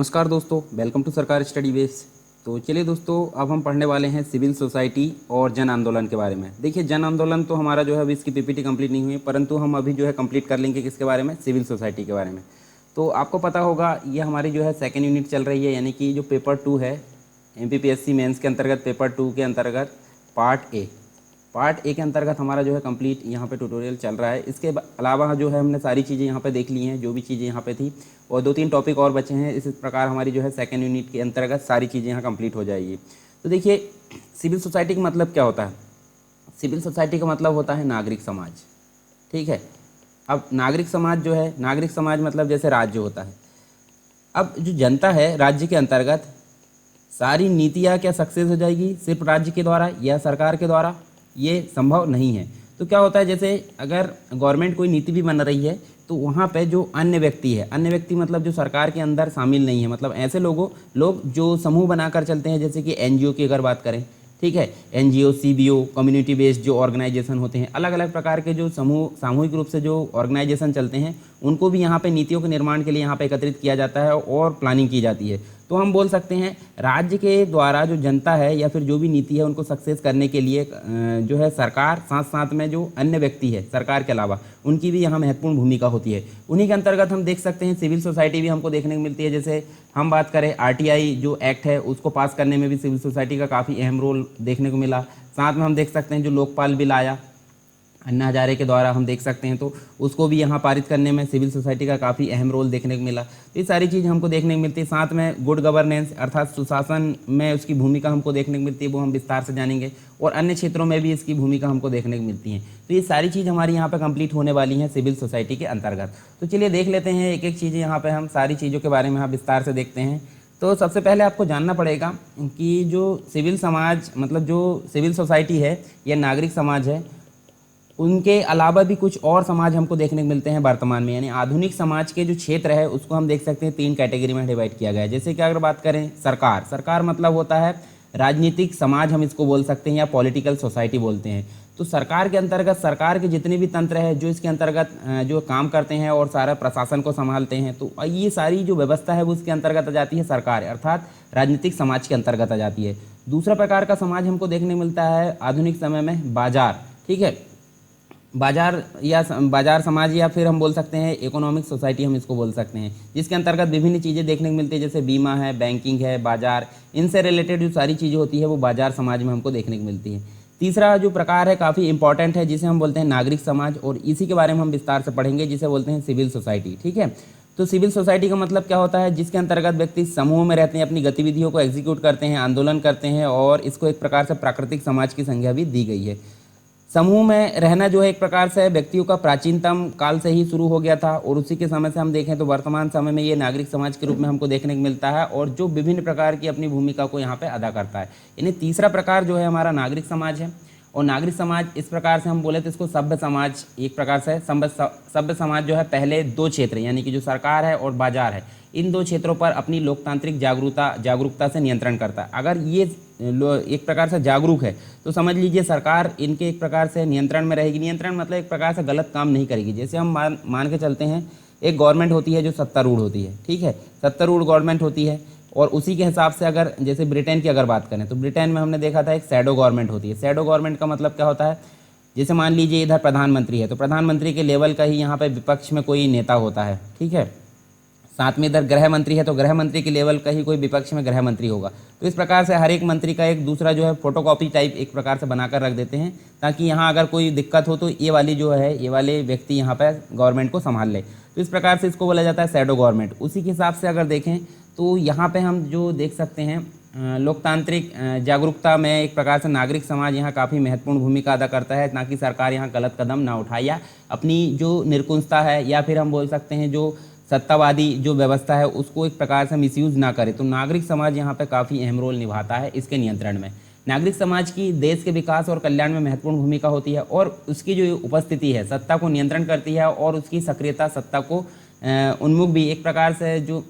नमस्कार दोस्तों, welcome to सरकार स्टडी बेस। तो चलिए दोस्तों, अब हम पढ़ने वाले हैं सिविल सोसाइटी और जन आंदोलन के बारे में। देखिए, जन आंदोलन तो हमारा जो है अभी इसकी पीपीटी कंप्लीट नहीं हुई है, परंतु हम अभी जो है कंप्लीट कर लेंगे किसके बारे में, सिविल सोसाइटी के बारे में। तो आपको पता होगा ये हमारी जो है सेकेंड यूनिट चल रही है, यानी कि जो पेपर 2 है MPPSC मेंस के अंतर्गत, पेपर 2 के अंतर्गत पार्ट ए के अंतर्गत हमारा जो है कंप्लीट यहाँ पे ट्यूटोरियल चल रहा है। इसके अलावा जो है हमने सारी चीज़ें यहाँ पे देख ली हैं, जो भी चीज़ें यहाँ पे थी, और 2-3 टॉपिक और बचे हैं। इस प्रकार हमारी जो है सेकेंड यूनिट के अंतर्गत सारी चीज़ें यहाँ कंप्लीट हो जाएगी। तो देखिए, सिविल सोसाइटी का मतलब क्या होता है। सिविल सोसाइटी का मतलब होता है नागरिक समाज। ठीक है, अब नागरिक समाज जो है, नागरिक समाज मतलब जैसे राज्य होता है। अब जो जनता है राज्य के अंतर्गत, सारी नीतियाँ क्या सक्सेस हो जाएगी सिर्फ राज्य के द्वारा या सरकार के द्वारा, ये संभव नहीं है। तो क्या होता है, जैसे अगर गवर्नमेंट कोई नीति भी बन रही है तो वहाँ पे जो अन्य व्यक्ति है, अन्य व्यक्ति मतलब जो सरकार के अंदर शामिल नहीं है, मतलब ऐसे लोग जो समूह बनाकर चलते हैं, जैसे कि NGO की अगर बात करें, ठीक है, NGO, CBO, कम्युनिटी बेस्ड जो ऑर्गेनाइजेशन होते हैं, अलग अलग प्रकार के जो समूह सामूहिक रूप से जो ऑर्गेनाइजेशन चलते हैं, उनको भी यहाँ पे नीतियों के निर्माण के लिए यहाँ पे एकत्रित किया जाता है और प्लानिंग की जाती है। तो हम बोल सकते हैं राज्य के द्वारा जो जनता है या फिर जो भी नीति है उनको सक्सेस करने के लिए जो है सरकार, साथ साथ में जो अन्य व्यक्ति है सरकार के अलावा, उनकी भी यहाँ महत्वपूर्ण भूमिका होती है। उन्हीं के अंतर्गत हम देख सकते हैं सिविल सोसाइटी भी हमको देखने को मिलती है। जैसे हम बात करें RTI जो एक्ट है, उसको पास करने में भी सिविल सोसाइटी का काफ़ी अहम रोल देखने को मिला। साथ में हम देख सकते हैं जो लोकपाल बिल आया अन्ना हजारे के द्वारा, हम देख सकते हैं, तो उसको भी यहाँ पारित करने में सिविल सोसाइटी का काफ़ी अहम रोल देखने को मिला। तो ये सारी चीज़ हमको देखने को मिलती है। साथ में गुड गवर्नेंस अर्थात सुशासन में उसकी भूमिका हमको देखने को मिलती है, वो हम विस्तार से जानेंगे, और अन्य क्षेत्रों में भी इसकी भूमिका हमको देखने को मिलती है। तो ये सारी चीज़ हमारी यहाँ पर कंप्लीट होने वाली हैं सिविल सोसाइटी के अंतर्गत। तो चलिए देख लेते हैं एक एक चीज़ें, यहाँ पर हम सारी चीज़ों के बारे में यहाँ विस्तार से देखते हैं। तो सबसे पहले आपको जानना पड़ेगा कि जो सिविल समाज मतलब जो सिविल सोसाइटी है या नागरिक समाज है, उनके अलावा भी कुछ और समाज हमको देखने को मिलते हैं वर्तमान में। यानी आधुनिक समाज के जो क्षेत्र है उसको हम देख सकते हैं 3 कैटेगरी में डिवाइड किया गया है। जैसे कि अगर बात करें सरकार मतलब होता है राजनीतिक समाज, हम इसको बोल सकते हैं, या पॉलिटिकल सोसाइटी बोलते हैं। तो सरकार के अंतर्गत सरकार के जितने भी तंत्र है जो इसके अंतर्गत जो काम करते हैं और सारा प्रशासन को संभालते हैं, तो ये सारी जो व्यवस्था है वो उसके अंतर्गत आ जाती है सरकार, अर्थात राजनीतिक समाज के अंतर्गत आ जाती है। दूसरा प्रकार का समाज हमको देखने मिलता है आधुनिक समय में बाजार। ठीक है, बाजार समाज, या फिर हम बोल सकते हैं इकोनॉमिक सोसाइटी, हम इसको बोल सकते हैं, जिसके अंतर्गत विभिन्न चीज़ें देखने को मिलती है, जैसे बीमा है, बैंकिंग है, बाजार, इनसे रिलेटेड जो सारी चीज़ें होती है वो बाजार समाज में हमको देखने को मिलती है। तीसरा जो प्रकार है काफ़ी इंपॉर्टेंट है, जिसे हम बोलते हैं नागरिक समाज, और इसी के बारे में हम विस्तार से पढ़ेंगे, जिसे बोलते हैं सिविल सोसाइटी। ठीक है, तो सिविल सोसाइटी का मतलब क्या होता है, जिसके अंतर्गत व्यक्ति समूह में रहते हैं, अपनी गतिविधियों को एग्जीक्यूट करते हैं, आंदोलन करते हैं, और इसको एक प्रकार से प्राकृतिक समाज की संज्ञा भी दी गई है। समूह में रहना जो है एक प्रकार से व्यक्तियों का प्राचीनतम काल से ही शुरू हो गया था, और उसी के समय से हम देखें तो वर्तमान समय में ये नागरिक समाज के रूप में हमको देखने को मिलता है, और जो विभिन्न प्रकार की अपनी भूमिका को यहाँ पे अदा करता है। यानी तीसरा प्रकार जो है हमारा नागरिक समाज है। और नागरिक समाज इस प्रकार से हम बोले तो इसको सभ्य समाज, एक प्रकार से सभ्य समाज जो है पहले 2 क्षेत्र यानी कि जो सरकार है और बाजार है, इन 2 क्षेत्रों पर अपनी लोकतांत्रिक जागरूकता से नियंत्रण करता है। अगर ये एक प्रकार से जागरूक है तो समझ लीजिए सरकार इनके एक प्रकार से नियंत्रण में रहेगी। नियंत्रण मतलब एक प्रकार से गलत काम नहीं करेगी। जैसे हम मान के चलते हैं, एक गवर्नमेंट होती है जो सत्तारूढ़ होती है, ठीक है, सत्तारूढ़ गवर्नमेंट होती है, और उसी के हिसाब से अगर जैसे ब्रिटेन की अगर बात करें तो ब्रिटेन में हमने देखा था एक शैडो गवर्नमेंट होती है। शैडो गवर्नमेंट का मतलब क्या होता है, जैसे मान लीजिए इधर प्रधानमंत्री है तो प्रधानमंत्री के लेवल का ही यहाँ पे विपक्ष में कोई नेता होता है, ठीक है, साथ में इधर गृह मंत्री है तो गृह मंत्री के लेवल का ही कोई विपक्ष में गृह मंत्री होगा। तो इस प्रकार से हर एक मंत्री का एक दूसरा जो है फोटोकॉपी टाइप एक प्रकार से बनाकर रख देते हैं, ताकि यहाँ अगर कोई दिक्कत हो तो ये वाली जो है ये वाले व्यक्ति यहाँ पर गवर्नमेंट को संभाल ले। तो इस प्रकार से इसको बोला जाता है शैडो गवर्नमेंट। उसी के हिसाब से अगर देखें तो यहाँ पे हम जो देख सकते हैं लोकतांत्रिक जागरूकता में एक प्रकार से नागरिक समाज यहाँ काफ़ी महत्वपूर्ण भूमिका अदा करता है, ताकि सरकार यहाँ गलत कदम ना उठाए या अपनी जो निरकुंजता है या फिर हम बोल सकते हैं जो सत्तावादी जो व्यवस्था है उसको एक प्रकार से मिसयूज़ ना करे। तो नागरिक समाज यहाँ पे काफ़ी अहम रोल निभाता है इसके नियंत्रण में। नागरिक समाज की देश के विकास और कल्याण में महत्वपूर्ण भूमिका होती है, और उसकी जो उपस्थिति है सत्ता को नियंत्रण करती है, और उसकी सक्रियता सत्ता को उन्मुख भी एक प्रकार से जो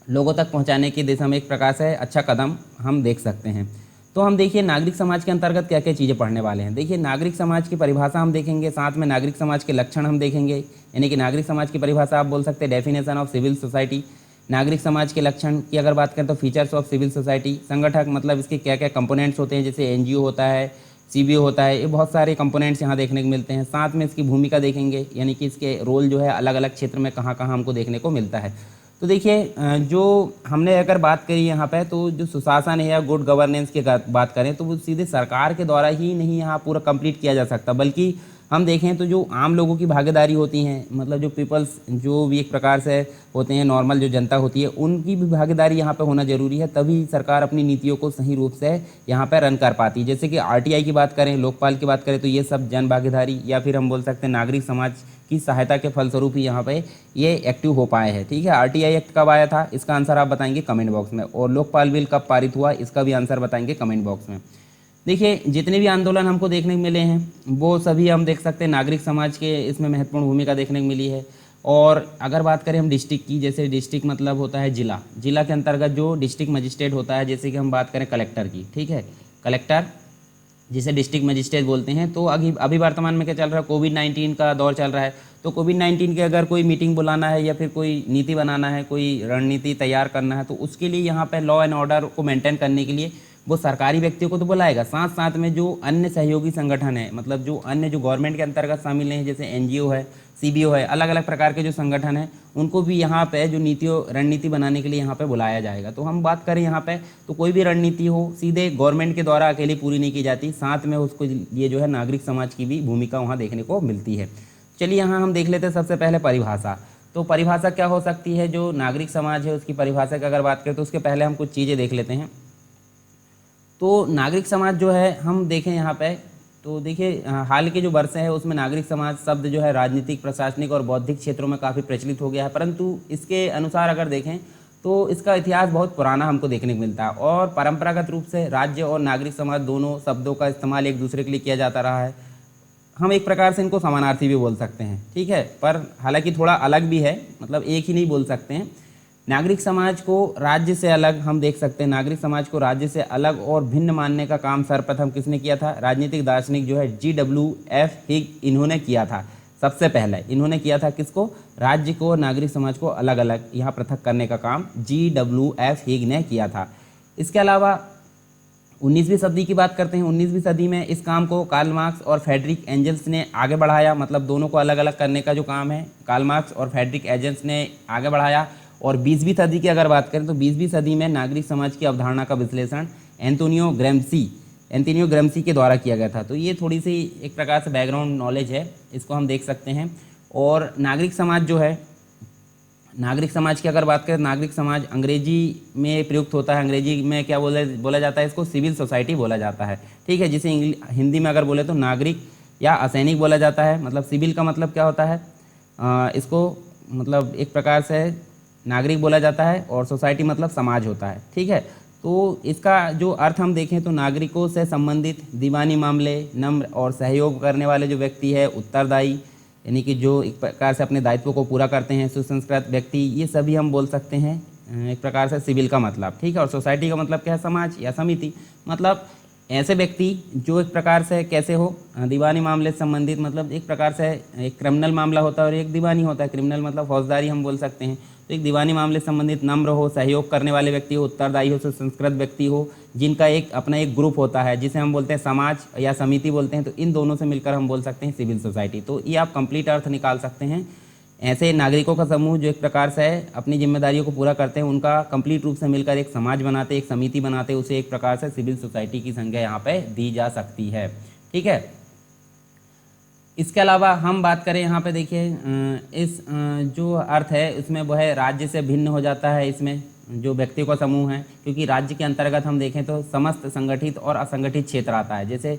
लोगों तक पहुंचाने की दिशा में एक प्रकार से अच्छा कदम हम देख सकते हैं। तो हम देखिए नागरिक समाज के अंतर्गत क्या क्या चीज़ें पढ़ने वाले हैं। देखिए नागरिक समाज की परिभाषा हम देखेंगे, साथ में नागरिक समाज के लक्षण हम देखेंगे। यानी कि नागरिक समाज की परिभाषा आप बोल सकते हैं डेफिनेशन ऑफ सिविल सोसाइटी। नागरिक समाज के लक्षण की अगर बात करें तो फीचर्स ऑफ सिविल सोसाइटी, संगठक मतलब इसके क्या क्या कंपोनेंट्स होते हैं, जैसे एनजीओ होता है, सीबीओ होता है, ये बहुत सारे कंपोनेंट्स यहाँ देखने को मिलते हैं। साथ में इसकी भूमिका देखेंगे, यानी कि इसके रोल जो है अलग अलग क्षेत्र में कहाँ कहाँ हमको देखने को मिलता है। तो देखिए जो हमने अगर बात करी यहाँ पे, तो जो सुशासन है या गुड गवर्नेंस की बात करें तो वो सीधे सरकार के द्वारा ही नहीं यहाँ पूरा कंप्लीट किया जा सकता, बल्कि हम देखें तो जो आम लोगों की भागीदारी होती हैं, मतलब जो पीपल्स जो भी एक प्रकार से होते हैं, नॉर्मल जो जनता होती है, उनकी भी भागीदारी यहाँ पे होना जरूरी है, तभी सरकार अपनी नीतियों को सही रूप से यहाँ पे रन कर पाती है। जैसे कि आरटीआई की बात करें, लोकपाल की बात करें, तो ये सब जन भागीदारी या फिर हम बोल सकते हैं नागरिक समाज की सहायता के फलस्वरूप ही यहाँ पे ये एक्टिव हो पाए हैं। ठीक है, आरटीआई एक्ट कब आया था, इसका आंसर आप बताएंगे कमेंट बॉक्स में, और लोकपाल बिल कब पारित हुआ, इसका भी आंसर बताएंगे कमेंट बॉक्स में। देखिए जितने भी आंदोलन हमको देखने को मिले हैं वो सभी हम देख सकते हैं नागरिक समाज के इसमें महत्वपूर्ण भूमिका देखने को मिली है। और अगर बात करें हम डिस्ट्रिक्ट की, जैसे डिस्ट्रिक्ट मतलब होता है जिला, जिला के अंतर्गत जो डिस्ट्रिक्ट मजिस्ट्रेट होता है, जैसे कि हम बात करें कलेक्टर की, ठीक है, कलेक्टर जिसे डिस्ट्रिक्ट मजिस्ट्रेट बोलते हैं। तो अभी वर्तमान में क्या चल रहा है, कोविड-19 का दौर चल रहा है, तो कोविड-19 के अगर कोई मीटिंग बुलाना है या फिर कोई नीति बनाना है, कोई रणनीति तैयार करना है, तो उसके लिए यहाँ पे लॉ एंड ऑर्डर को मेंटेन करने के लिए वो सरकारी व्यक्तियों को तो बुलाएगा, साथ साथ में जो अन्य सहयोगी संगठन है, मतलब जो अन्य जो गवर्नमेंट के अंतर्गत शामिल हैं, जैसे एनजीओ है, सीबीओ है, अलग अलग प्रकार के जो संगठन हैं, उनको भी यहाँ पे जो रणनीति बनाने के लिए यहाँ पे बुलाया जाएगा। तो हम बात करें यहाँ पे, तो कोई भी रणनीति हो सीधे गवर्नमेंट के द्वारा अकेली पूरी नहीं की जाती, साथ में उसको ये जो है नागरिक समाज की भी भूमिका वहाँ देखने को मिलती है। चलिए यहाँ हम देख लेते हैं सबसे पहले परिभाषा। तो परिभाषा क्या हो सकती है, जो नागरिक समाज है उसकी परिभाषा की अगर बात करें तो उसके पहले हम कुछ चीज़ें देख लेते हैं। तो नागरिक समाज जो है हम देखें यहाँ पे, तो देखिए हाल के जो वर्ष है उसमें नागरिक समाज शब्द जो है राजनीतिक, प्रशासनिक और बौद्धिक क्षेत्रों में काफ़ी प्रचलित हो गया है, परंतु इसके अनुसार अगर देखें तो इसका इतिहास बहुत पुराना हमको देखने को मिलता है, और परंपरागत रूप से राज्य और नागरिक समाज दोनों शब्दों का इस्तेमाल एक दूसरे के लिए किया जाता रहा है। हम एक प्रकार से इनको समानार्थी भी बोल सकते हैं, ठीक है, पर हालांकि थोड़ा अलग भी है, मतलब एक ही नहीं बोल सकते हैं। नागरिक समाज को राज्य से अलग हम देख सकते हैं, नागरिक समाज को राज्य से अलग और भिन्न मानने का काम सर्वप्रथम किसने किया था, राजनीतिक दार्शनिक जो है GW.F. हिग, इन्होंने किया था। सबसे पहले इन्होंने किया था किसको, राज्य को और नागरिक समाज को अलग अलग यहाँ पृथक करने का काम GW.F. हिग ने किया था। इसके अलावा 19वीं सदी की बात करते हैं, 19वीं सदी में इस काम को कार्ल मार्क्स और फ्रेडरिक एंजल्स ने आगे बढ़ाया, मतलब दोनों को अलग अलग करने का जो काम है कार्ल मार्क्स और फ्रेडरिक एंजल्स ने आगे बढ़ाया। और 20वीं सदी की अगर बात करें तो 20वीं सदी में नागरिक समाज की अवधारणा का विश्लेषण एंटोनियो ग्रम्सी के द्वारा किया गया था। तो ये थोड़ी सी एक प्रकार से बैकग्राउंड नॉलेज है, इसको हम देख सकते हैं। और नागरिक समाज जो है, नागरिक समाज की अगर बात करें, नागरिक समाज अंग्रेजी में प्रयुक्त होता है, अंग्रेजी में क्या बोला जाता है, इसको सिविल सोसाइटी बोला जाता है, ठीक है, जिसे हिंदी में अगर बोले तो नागरिक या असैनिक बोला जाता है। मतलब सिविल का मतलब क्या होता है, इसको मतलब एक प्रकार से नागरिक बोला जाता है, और सोसाइटी मतलब समाज होता है, ठीक है। तो इसका जो अर्थ हम देखें तो नागरिकों से संबंधित दीवानी मामले, नम्र और सहयोग करने वाले जो व्यक्ति है, उत्तरदायी यानी कि जो एक प्रकार से अपने दायित्व को पूरा करते हैं, सुसंस्कृत व्यक्ति, ये सभी हम बोल सकते हैं एक प्रकार से सिविल का मतलब, ठीक है। और सोसाइटी का मतलब क्या है, समाज या समिति, मतलब ऐसे व्यक्ति जो एक प्रकार से कैसे हो, दीवानी मामले से संबंधित, मतलब एक प्रकार से एक क्रिमिनल मामला होता है और एक दीवानी होता है, क्रिमिनल मतलब फौजदारी हम बोल सकते हैं। तो एक दीवानी मामले से संबंधित नम्र हो, सहयोग करने वाले व्यक्ति हो, उत्तरदायी हो, सुसंस्कृत व्यक्ति हो, जिनका एक अपना एक ग्रुप होता है जिसे हम बोलते हैं समाज या समिति बोलते हैं। तो इन दोनों से मिलकर हम बोल सकते हैं सिविल सोसाइटी। तो ये आप कंप्लीट अर्थ निकाल सकते हैं, ऐसे नागरिकों का समूह जो एक प्रकार से अपनी जिम्मेदारियों को पूरा करते हैं, उनका कंप्लीट रूप से मिलकर एक समाज बनाते, एक समिति बनाते, उसे एक प्रकार से सिविल सोसाइटी की संज्ञा यहाँ पे दी जा सकती है, ठीक है। इसके अलावा हम बात करें यहाँ पे, देखिए इस जो अर्थ है इसमें वो है राज्य से भिन्न हो जाता है, इसमें जो व्यक्तियों का समूह है, क्योंकि राज्य के अंतर्गत हम देखें तो समस्त संगठित और असंगठित क्षेत्र आता है। जैसे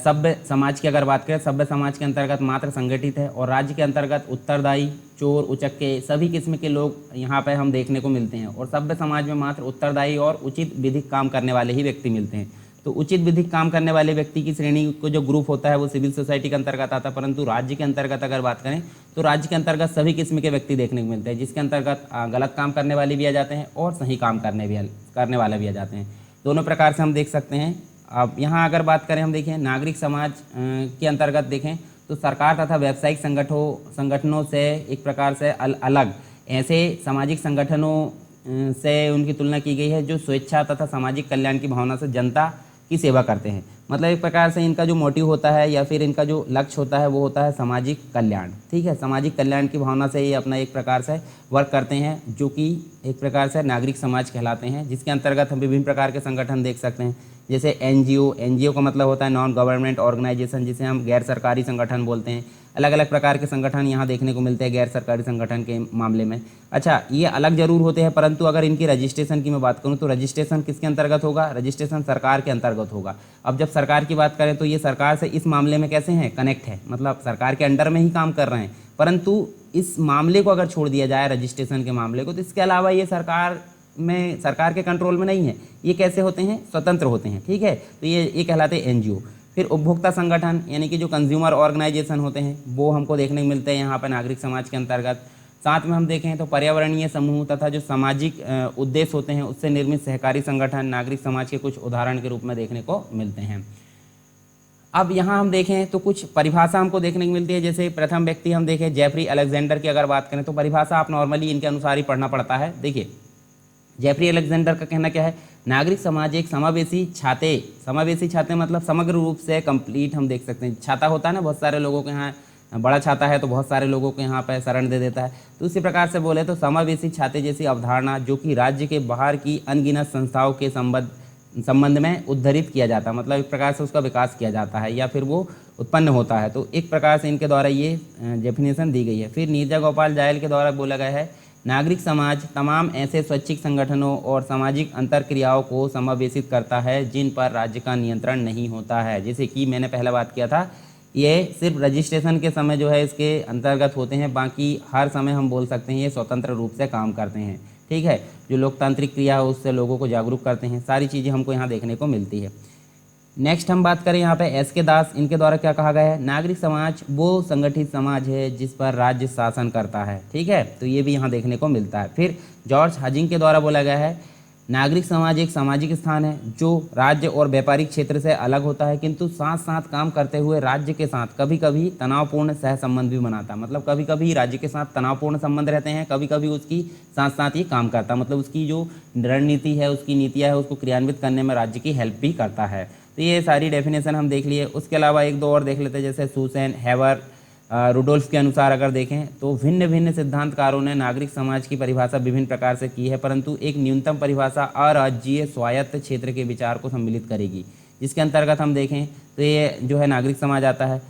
सभ्य समाज की अगर बात करें, सभ्य समाज के अंतर्गत मात्र संगठित है, और राज्य के अंतर्गत उत्तरदायी, चोर, उचक्के सभी किस्म के लोग यहाँ पे हम देखने को मिलते हैं। और सभ्य समाज में मात्र उत्तरदायी और उचित विधिक काम करने वाले ही व्यक्ति मिलते हैं। तो उचित विधिक काम करने वाले व्यक्ति की श्रेणी को जो ग्रुप होता है वो सिविल सोसाइटी के अंतर्गत आता है। परंतु राज्य के अंतर्गत अगर बात करें तो राज्य के अंतर्गत सभी किस्म के व्यक्ति देखने को मिलते हैं, जिसके अंतर्गत गलत काम करने वाले भी आ जाते हैं और सही काम करने वाले भी आ जाते हैं। दोनों प्रकार से हम देख सकते हैं। अब यहाँ अगर बात करें, हम देखें नागरिक समाज के अंतर्गत देखें तो सरकार तथा व्यावसायिक संगठनों से एक प्रकार से अलग ऐसे सामाजिक संगठनों से उनकी तुलना की गई है जो स्वेच्छा तथा सामाजिक कल्याण की भावना से जनता की सेवा करते हैं। मतलब एक प्रकार से इनका जो मोटिव होता है या फिर इनका जो लक्ष्य होता है वो होता है सामाजिक कल्याण। ठीक है, सामाजिक कल्याण की भावना से ये अपना एक प्रकार से वर्क करते हैं, जो कि एक प्रकार से नागरिक समाज कहलाते हैं, जिसके अंतर्गत हम विभिन्न प्रकार के संगठन देख सकते हैं। जैसे एनजीओ का मतलब होता है नॉन गवर्नमेंट ऑर्गेनाइजेशन, जिसे हम गैर सरकारी संगठन बोलते हैं। अलग अलग प्रकार के संगठन यहाँ देखने को मिलते हैं गैर सरकारी संगठन के मामले में। अच्छा, ये अलग जरूर होते हैं, परंतु अगर इनकी रजिस्ट्रेशन की मैं बात करूँ तो रजिस्ट्रेशन किसके अंतर्गत होगा? रजिस्ट्रेशन सरकार के अंतर्गत होगा। अब जब सरकार की बात करें तो ये सरकार से इस मामले में कैसे हैं? कनेक्ट है, मतलब सरकार के अंडर में ही काम कर रहे हैं। परंतु इस मामले को अगर छोड़ दिया जाए रजिस्ट्रेशन के मामले को, तो इसके अलावा ये सरकार के कंट्रोल में नहीं है। ये कैसे होते हैं? स्वतंत्र होते हैं। ठीक है, तो ये कहलाते हैं एनजीओ। फिर उपभोक्ता संगठन यानी कि जो कंज्यूमर ऑर्गेनाइजेशन होते हैं वो हमको देखने को मिलते हैं यहाँ पर नागरिक समाज के अंतर्गत। साथ में हम देखें तो पर्यावरणीय समूह तथा जो सामाजिक उद्देश्य होते हैं उससे निर्मित सहकारी संगठन नागरिक समाज के कुछ उदाहरण के रूप में देखने को मिलते हैं। अब यहाँ हम देखें तो कुछ परिभाषा हमको देखने को मिलती है। जैसे प्रथम व्यक्ति हम देखें जेफरी अलेक्जेंडर की अगर बात करें तो परिभाषा आप नॉर्मली इनके अनुसार ही पढ़ना पड़ता है। देखिए, जेफरी अलेक्जेंडर का कहना क्या है? नागरिक समाज एक समावेशी छाते मतलब समग्र रूप से कंप्लीट। हम देख सकते हैं छाता होता है ना, बहुत सारे लोगों के यहाँ बड़ा छाता है तो बहुत सारे लोगों को यहाँ पर शरण दे देता है। तो उसी प्रकार से बोले तो समावेशी छाते जैसी अवधारणा जो कि राज्य के बाहर की अनगिनत संस्थाओं के संबंध में उद्धरित किया जाता है, मतलब एक प्रकार से उसका विकास किया जाता है या फिर वो उत्पन्न होता है। तो एक प्रकार से इनके द्वारा ये डेफिनेशन दी गई है। फिर नीरजा गोपाल जायल के द्वारा बोला गया है नागरिक समाज तमाम ऐसे स्वैच्छिक संगठनों और सामाजिक अंतरक्रियाओं को समावेशित करता है जिन पर राज्य का नियंत्रण नहीं होता है। जैसे कि मैंने पहले बात किया था, ये सिर्फ रजिस्ट्रेशन के समय जो है इसके अंतर्गत होते हैं, बाकी हर समय हम बोल सकते हैं ये स्वतंत्र रूप से काम करते हैं। ठीक है, जो लोकतांत्रिक क्रिया है उससे लोगों को जागरूक करते हैं। सारी चीज़ें हमको यहाँ देखने को मिलती है। नेक्स्ट हम बात करें यहाँ पे एस के दास, इनके द्वारा क्या कहा गया है? नागरिक समाज वो संगठित समाज है जिस पर राज्य शासन करता है। ठीक है, तो ये भी यहाँ देखने को मिलता है। फिर जॉर्ज हजिंग के द्वारा बोला गया है नागरिक समाज एक सामाजिक स्थान है जो राज्य और व्यापारिक क्षेत्र से अलग होता है, किंतु साथ साथ काम करते हुए राज्य के साथ कभी कभी तनावपूर्ण सह संबंध भी बनाता है। मतलब कभी कभी राज्य के साथ तनावपूर्ण संबंध रहते हैं, कभी कभी उसकी साथ साथ ही काम करता है, मतलब उसकी जो रणनीति है उसकी नीतियाँ है उसको क्रियान्वित करने में राज्य की हेल्प भी करता है। तो ये सारी डेफिनेशन हम देख लिए। उसके अलावा एक दो और देख लेते हैं, जैसे सुसैन हेवर रुडोल्फ के अनुसार अगर देखें तो भिन्न भिन्न सिद्धांतकारों ने नागरिक समाज की परिभाषा विभिन्न प्रकार से की है, परंतु एक न्यूनतम परिभाषा अराज्यीय स्वायत्त क्षेत्र के विचार को सम्मिलित करेगी, जिसके अंतर्गत हम देखें तो ये जो है नागरिक समाज आता है।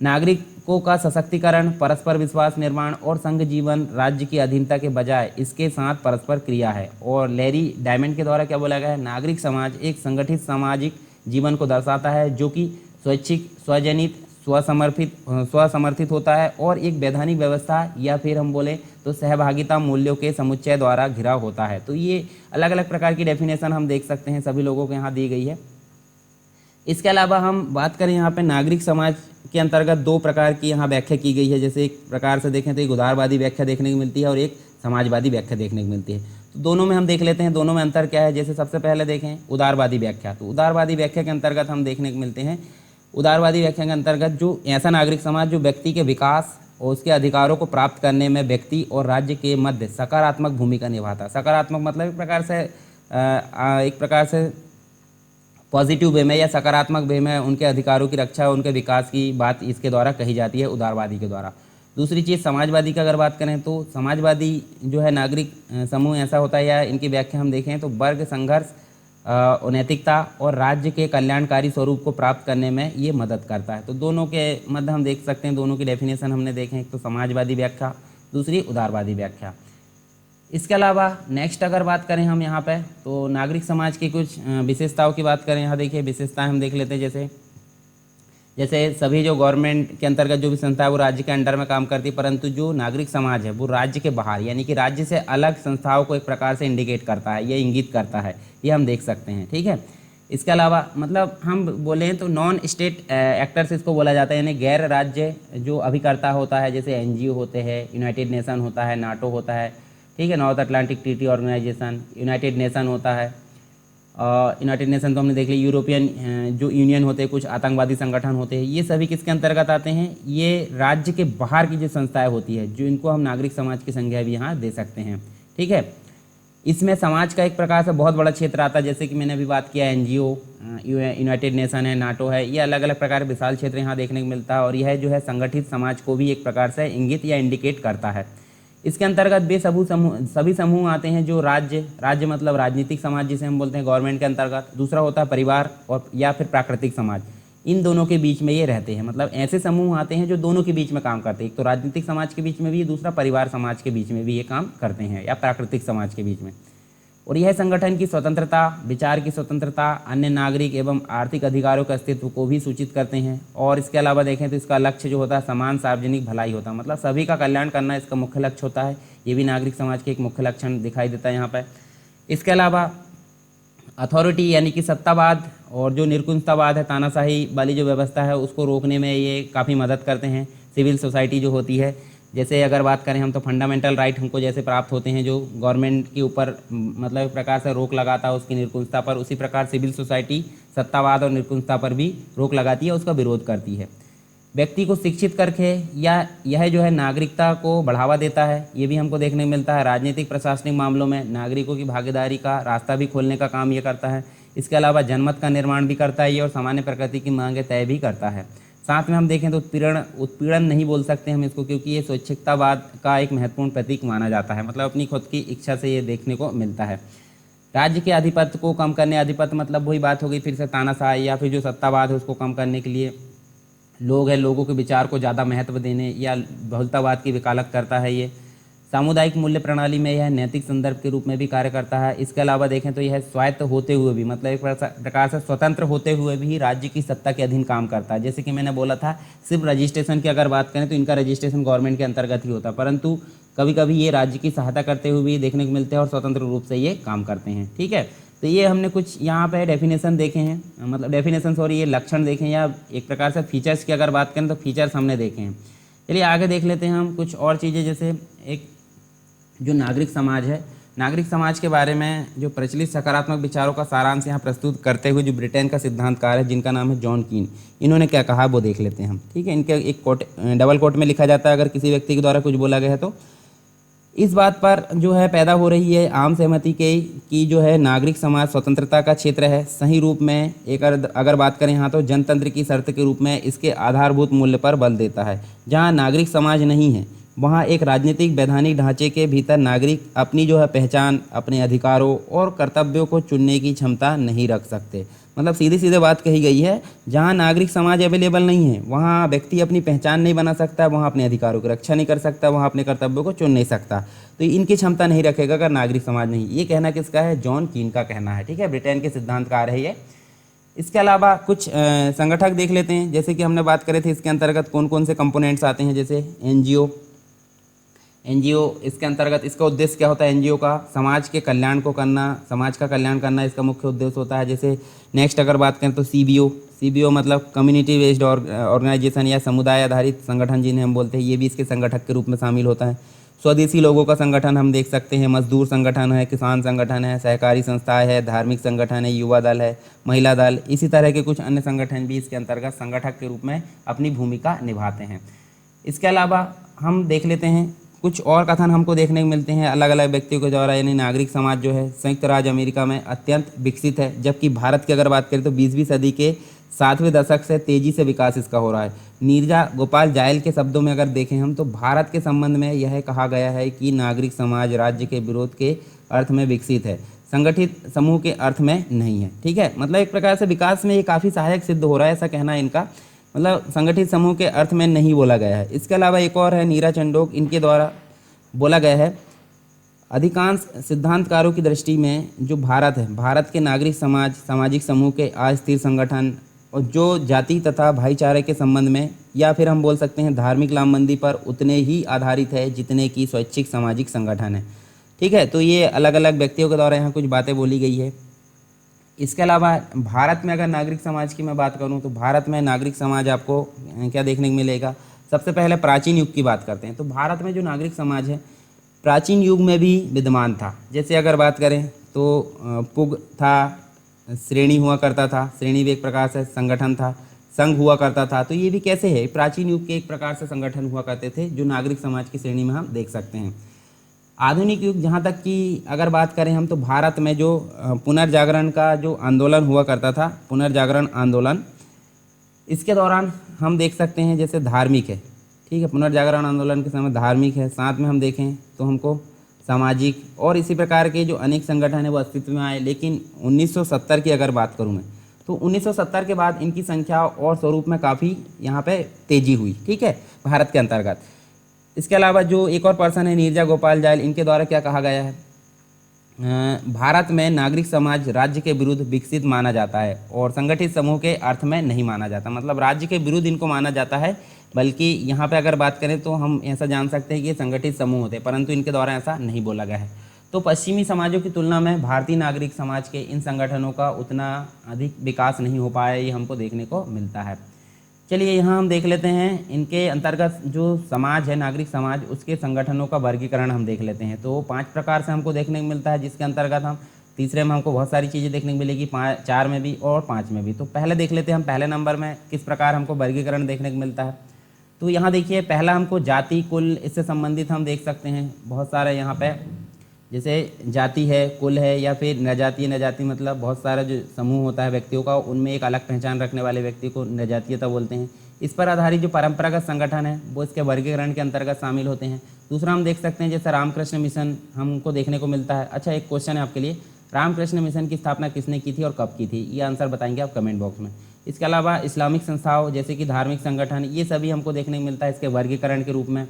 नागरिकों का सशक्तिकरण, परस्पर विश्वास निर्माण और संघ जीवन राज्य की अधीनता के बजाय इसके साथ परस्पर क्रिया है। और लैरी डायमंड के द्वारा क्या बोला गया है? नागरिक समाज एक संगठित सामाजिक जीवन को दर्शाता है जो कि स्वैच्छिक, स्वजनित, स्वसमर्थित होता है और एक वैधानिक व्यवस्था या फिर हम बोले तो सहभागिता मूल्यों के समुच्चय द्वारा घिरा होता है। तो ये अलग अलग प्रकार की डेफिनेशन हम देख सकते हैं, सभी लोगों के यहाँ दी गई है। इसके अलावा हम बात करें यहाँ पे नागरिक समाज के अंतर्गत दो प्रकार की यहाँ व्याख्या की गई है। जैसे एक प्रकार से देखें तो एक उदारवादी व्याख्या देखने को मिलती है और एक समाजवादी व्याख्या देखने को मिलती है। तो दोनों में हम देख लेते हैं दोनों में अंतर क्या है। जैसे सबसे पहले देखें उदारवादी व्याख्या, तो उदारवादी व्याख्या के अंतर्गत हम देखने को मिलते हैं, उदारवादी व्याख्या के अंतर्गत जो ऐसा नागरिक समाज जो व्यक्ति के विकास और उसके अधिकारों को प्राप्त करने में व्यक्ति और राज्य के मध्य सकारात्मक भूमिका निभाता है। सकारात्मक मतलब एक प्रकार से पॉजिटिव वे में या सकारात्मक वे में उनके अधिकारों की रक्षा, उनके विकास की बात इसके द्वारा कही जाती है उदारवादी के द्वारा। दूसरी चीज़ समाजवादी का अगर बात करें तो समाजवादी जो है नागरिक समूह ऐसा होता है, या इनकी व्याख्या हम देखें तो वर्ग संघर्ष, नैतिकता और राज्य के कल्याणकारी स्वरूप को प्राप्त करने में ये मदद करता है। तो दोनों के मध्य हम देख सकते हैं, दोनों की डेफिनेशन हमने देखें, एक तो समाजवादी व्याख्या, दूसरी उदारवादी व्याख्या। इसके अलावा नेक्स्ट अगर बात करें हम यहाँ पे तो नागरिक समाज की कुछ विशेषताओं की बात करें। यहाँ देखिए विशेषताएं हम देख लेते हैं, जैसे सभी जो गवर्नमेंट के अंतर्गत जो भी संस्था है वो राज्य के अंडर में काम करती है, परंतु जो नागरिक समाज है वो राज्य के बाहर यानी कि राज्य से अलग संस्थाओं को एक प्रकार से इंडिकेट करता है, ये इंगित करता है, ये हम देख सकते हैं। ठीक है, इसके अलावा मतलब हम बोलें तो नॉन स्टेट एक्टर्स इसको बोला जाता है, यानी गैर राज्य जो अभिकर्ता होता है, जैसे एनजीओ होते हैं, यूनाइटेड नेशन होता है, नाटो होता है, ठीक है, North Atlantic Treaty Organization, United Nation होता है, यूनाइटेड नेशन तो हमने देख लिया, यूरोपियन जो यूनियन होते हैं, कुछ आतंकवादी संगठन होते हैं, ये सभी किसके अंतर्गत आते हैं? ये राज्य के बाहर की जो संस्थाएं होती है, जो इनको हम नागरिक समाज की संज्ञा भी यहाँ दे सकते हैं। ठीक है, इसमें समाज का एक प्रकार से बहुत बड़ा क्षेत्र आता है, जैसे कि मैंने अभी बात किया NGO, यूनाइटेड नेशन है, नाटो है, ये अलग अलग प्रकार के विशाल क्षेत्र यहाँ देखने को मिलता है। और यह जो है संगठित समाज को भी एक प्रकार से इंगित या इंडिकेट करता है। इसके अंतर्गत सभी समूह आते हैं जो राज्य मतलब राजनीतिक समाज जिसे हम बोलते हैं गवर्नमेंट के अंतर्गत। दूसरा होता है परिवार और या फिर प्राकृतिक समाज, इन दोनों के बीच में ये रहते हैं। मतलब ऐसे समूह आते हैं जो दोनों के बीच में काम करते हैं, एक तो राजनीतिक समाज के बीच में भी, दूसरा परिवार समाज के बीच में भी ये काम करते हैं, या प्राकृतिक समाज के बीच में। और यह संगठन की स्वतंत्रता, विचार की स्वतंत्रता, अन्य नागरिक एवं आर्थिक अधिकारों के अस्तित्व को भी सूचित करते हैं। और इसके अलावा देखें तो इसका लक्ष्य जो होता है समान सार्वजनिक भलाई होता है, मतलब सभी का कल्याण करना इसका मुख्य लक्ष्य होता है। ये भी नागरिक समाज के एक मुख्य लक्षण दिखाई देता है यहाँ पर। इसके अलावा अथॉरिटी यानी कि सत्तावाद और जो निरकुंठतावाद है, तानाशाही वाली जो व्यवस्था है, उसको रोकने में ये काफ़ी मदद करते हैं। सिविल सोसाइटी जो होती है, जैसे अगर बात करें हम तो फंडामेंटल राइट हमको जैसे प्राप्त होते हैं, जो गवर्नमेंट के ऊपर मतलब एक प्रकार से रोक लगाता है उसकी निरकुंठता पर, उसी प्रकार सिविल सोसाइटी सत्तावाद और निरकुंठता पर भी रोक लगाती है, उसका विरोध करती है। व्यक्ति को शिक्षित करके या यह जो है नागरिकता को बढ़ावा देता है, ये भी हमको देखने को मिलता है। राजनीतिक प्रशासनिक मामलों में नागरिकों की भागीदारी का रास्ता भी खोलने का काम ये करता है। इसके अलावा जनमत का निर्माण भी करता है ये, और सामान्य प्रकृति की मांगें तय भी करता है। साथ में हम देखें तो उत्पीड़न नहीं बोल सकते हम इसको, क्योंकि ये स्वैच्छिकतावाद का एक महत्वपूर्ण प्रतीक माना जाता है। मतलब अपनी खुद की इच्छा से ये देखने को मिलता है। राज्य के आधिपत्य को कम करने, आधिपत्य मतलब वही बात हो गई फिर से तानाशाही या फिर जो सत्तावाद है उसको कम करने के लिए लोगों के विचार को ज़्यादा महत्व देने या बहुलतावाद की वकालत करता है ये। सामुदायिक मूल्य प्रणाली में यह नैतिक संदर्भ के रूप में भी कार्य करता है। इसके अलावा देखें तो यह स्वायत्त होते हुए भी, मतलब एक प्रकार से स्वतंत्र होते हुए भी राज्य की सत्ता के अधीन काम करता है। जैसे कि मैंने बोला था, सिर्फ रजिस्ट्रेशन की अगर बात करें तो इनका रजिस्ट्रेशन गवर्नमेंट के अंतर्गत ही होता है, परंतु कभी कभी ये राज्य की सहायता करते हुए भी देखने को मिलते हैं और स्वतंत्र रूप से ये काम करते हैं। ठीक है, तो ये हमने कुछ यहाँ पे डेफिनेशन देखे हैं, मतलब डेफिनेशन सॉरी ये लक्षण देखे हैं, या एक प्रकार से फीचर्स की अगर बात करें तो फीचर्स हमने देखे हैं। चलिए आगे देख लेते हैं हम कुछ और चीज़ें, जैसे एक जो नागरिक समाज है, नागरिक समाज के बारे में जो प्रचलित सकारात्मक विचारों का सारांश यहाँ प्रस्तुत करते हुए जो ब्रिटेन का सिद्धांतकार है जिनका नाम है जॉन कीन, इन्होंने क्या कहा वो देख लेते हैं हम। ठीक है, इनके एक कोट डबल कोट में लिखा जाता है अगर किसी व्यक्ति के द्वारा कुछ बोला गया है तो। इस बात पर जो है पैदा हो रही है आम सहमति की जो है नागरिक समाज स्वतंत्रता का क्षेत्र है। सही रूप में एक अगर बात करें यहाँ तो जनतंत्र की शर्त के रूप में इसके आधारभूत मूल्य पर बल देता है। जहाँ नागरिक समाज नहीं है वहाँ एक राजनीतिक वैधानिक ढांचे के भीतर नागरिक अपनी जो है पहचान, अपने अधिकारों और कर्तव्यों को चुनने की क्षमता नहीं रख सकते। मतलब सीधी सीधे बात कही गई है, जहाँ नागरिक समाज अवेलेबल नहीं है वहाँ व्यक्ति अपनी पहचान नहीं बना सकता, वहाँ अपने अधिकारों की रक्षा नहीं कर सकता, वहाँ अपने कर्तव्यों को चुन नहीं सकता। तो इनकी क्षमता नहीं रखेगा अगर नागरिक समाज नहीं। ये कहना किसका है? जॉन कीन का कहना है। ठीक है, ब्रिटेन के सिद्धांतकार है ये। इसके अलावा कुछ संगठक देख लेते हैं, जैसे कि हमने बात करे थे इसके अंतर्गत कौन कौन से कंपोनेंट्स आते हैं। जैसे एनजीओ इसके अंतर्गत इसका उद्देश्य क्या होता है? एनजीओ का समाज के कल्याण को करना, समाज का कल्याण करना इसका मुख्य उद्देश्य होता है। जैसे नेक्स्ट अगर बात करें तो सीबीओ मतलब कम्युनिटी बेस्ड ऑर्गेनाइजेशन या समुदाय आधारित संगठन जिन्हें हम बोलते हैं, ये भी इसके संगठक के रूप में शामिल होता है। स्वदेशी लोगों का संगठन हम देख सकते हैं, मजदूर संगठन है, किसान संगठन है, सहकारी संस्थाएं है, धार्मिक संगठन है, युवा दल है, महिला दल, इसी तरह के कुछ अन्य संगठन भी इसके अंतर्गत संगठक के रूप में अपनी भूमिका निभाते हैं। इसके अलावा हम देख लेते हैं कुछ और कथन हमको देखने को मिलते हैं अलग अलग व्यक्तियों के द्वारा। यानी नागरिक समाज जो है संयुक्त राज्य अमेरिका में अत्यंत विकसित है, जबकि भारत की अगर बात करें तो 20वीं सदी के 7वें दशक से तेजी से विकास इसका हो रहा है। नीरजा गोपाल जायल के शब्दों में अगर देखें हम तो भारत के संबंध में यह कहा गया है कि नागरिक समाज राज्य के विरोध के अर्थ में विकसित है, संगठित समूह के अर्थ में नहीं है। ठीक है, मतलब एक प्रकार से विकास में ये काफ़ी सहायक सिद्ध हो रहा है, ऐसा कहना है इनका। मतलब संगठित समूह के अर्थ में नहीं बोला गया है। इसके अलावा एक और है नीरा चंडोक, इनके द्वारा बोला गया है अधिकांश सिद्धांतकारों की दृष्टि में जो भारत है, भारत के नागरिक समाज सामाजिक समूह के अस्थिर संगठन और जो जाति तथा भाईचारे के संबंध में या फिर हम बोल सकते हैं धार्मिक लामबंदी पर उतने ही आधारित है जितने की स्वैच्छिक सामाजिक संगठन है। ठीक है, तो ये अलग अलग व्यक्तियों के द्वारा यहाँ कुछ बातें बोली गई है। इसके अलावा भारत में अगर नागरिक समाज की मैं बात करूं तो भारत में नागरिक समाज आपको क्या देखने को मिलेगा? सबसे पहले प्राचीन युग की बात करते हैं तो भारत में जो नागरिक समाज है प्राचीन युग में भी विद्यमान था। जैसे अगर बात करें तो पुग था, श्रेणी हुआ करता था, श्रेणी भी एक प्रकार से संगठन था, संघ हुआ करता था। तो ये भी कैसे है, प्राचीन युग के एक प्रकार से संगठन हुआ करते थे जो नागरिक समाज की श्रेणी में हम देख सकते हैं। आधुनिक युग जहाँ तक कि अगर बात करें हम, तो भारत में जो पुनर्जागरण का जो आंदोलन हुआ करता था, पुनर्जागरण आंदोलन, इसके दौरान हम देख सकते हैं जैसे धार्मिक है, ठीक है, पुनर्जागरण आंदोलन के समय धार्मिक है, साथ में हम देखें तो हमको सामाजिक और इसी प्रकार के जो अनेक संगठन है वो अस्तित्व में आए। लेकिन 1970 की अगर बात करूं मैं, तो 1970 के बाद इनकी संख्या और स्वरूप में काफ़ी यहाँ पे तेजी हुई, ठीक है, भारत के अंतर्गत। इसके अलावा जो एक और पर्सन है नीरजा गोपाल जायल, इनके द्वारा क्या कहा गया है, भारत में नागरिक समाज राज्य के विरुद्ध विकसित माना जाता है और संगठित समूह के अर्थ में नहीं माना जाता। मतलब राज्य के विरुद्ध इनको माना जाता है, बल्कि यहाँ पे अगर बात करें तो हम ऐसा जान सकते हैं कि ये संगठित समूह होते हैं, परंतु इनके द्वारा ऐसा नहीं बोला गया है। तो पश्चिमी समाजों की तुलना में भारतीय नागरिक समाज के इन संगठनों का उतना अधिक विकास नहीं हो पाया, ये हमको देखने को मिलता है। चलिए यहाँ हम देख लेते हैं इनके अंतर्गत जो समाज है, नागरिक समाज, उसके संगठनों का वर्गीकरण हम देख लेते हैं। तो 5 प्रकार से हमको देखने को मिलता है, जिसके अंतर्गत हम तीसरे में हमको बहुत सारी चीज़ें देखने को मिलेगी, 4 में भी और 5 में भी। तो पहले देख लेते हैं हम पहले नंबर में किस प्रकार हमको वर्गीकरण देखने को मिलता है। तो यहाँ देखिए पहला हमको जाति, कुल, इससे संबंधित हम देख सकते हैं बहुत सारे यहाँ पे, जैसे जाति है, कुल है, या फिर नजातीय, नजाति मतलब बहुत सारा जो समूह होता है व्यक्तियों का, उनमें एक अलग पहचान रखने वाले व्यक्ति को नजातीयता बोलते हैं। इस पर आधारित जो परंपरागत संगठन है वो इसके वर्गीकरण के अंतर्गत शामिल होते हैं। दूसरा हम देख सकते हैं जैसे रामकृष्ण मिशन हमको देखने को मिलता है। अच्छा, एक क्वेश्चन है आपके लिए, रामकृष्ण मिशन की स्थापना किसने की थी और कब की थी, ये आंसर बताएंगे आप कमेंट बॉक्स में। इसके अलावा इस्लामिक संस्थाओं जैसे कि धार्मिक संगठन, ये सभी हमको देखने को मिलता है इसके वर्गीकरण के रूप में,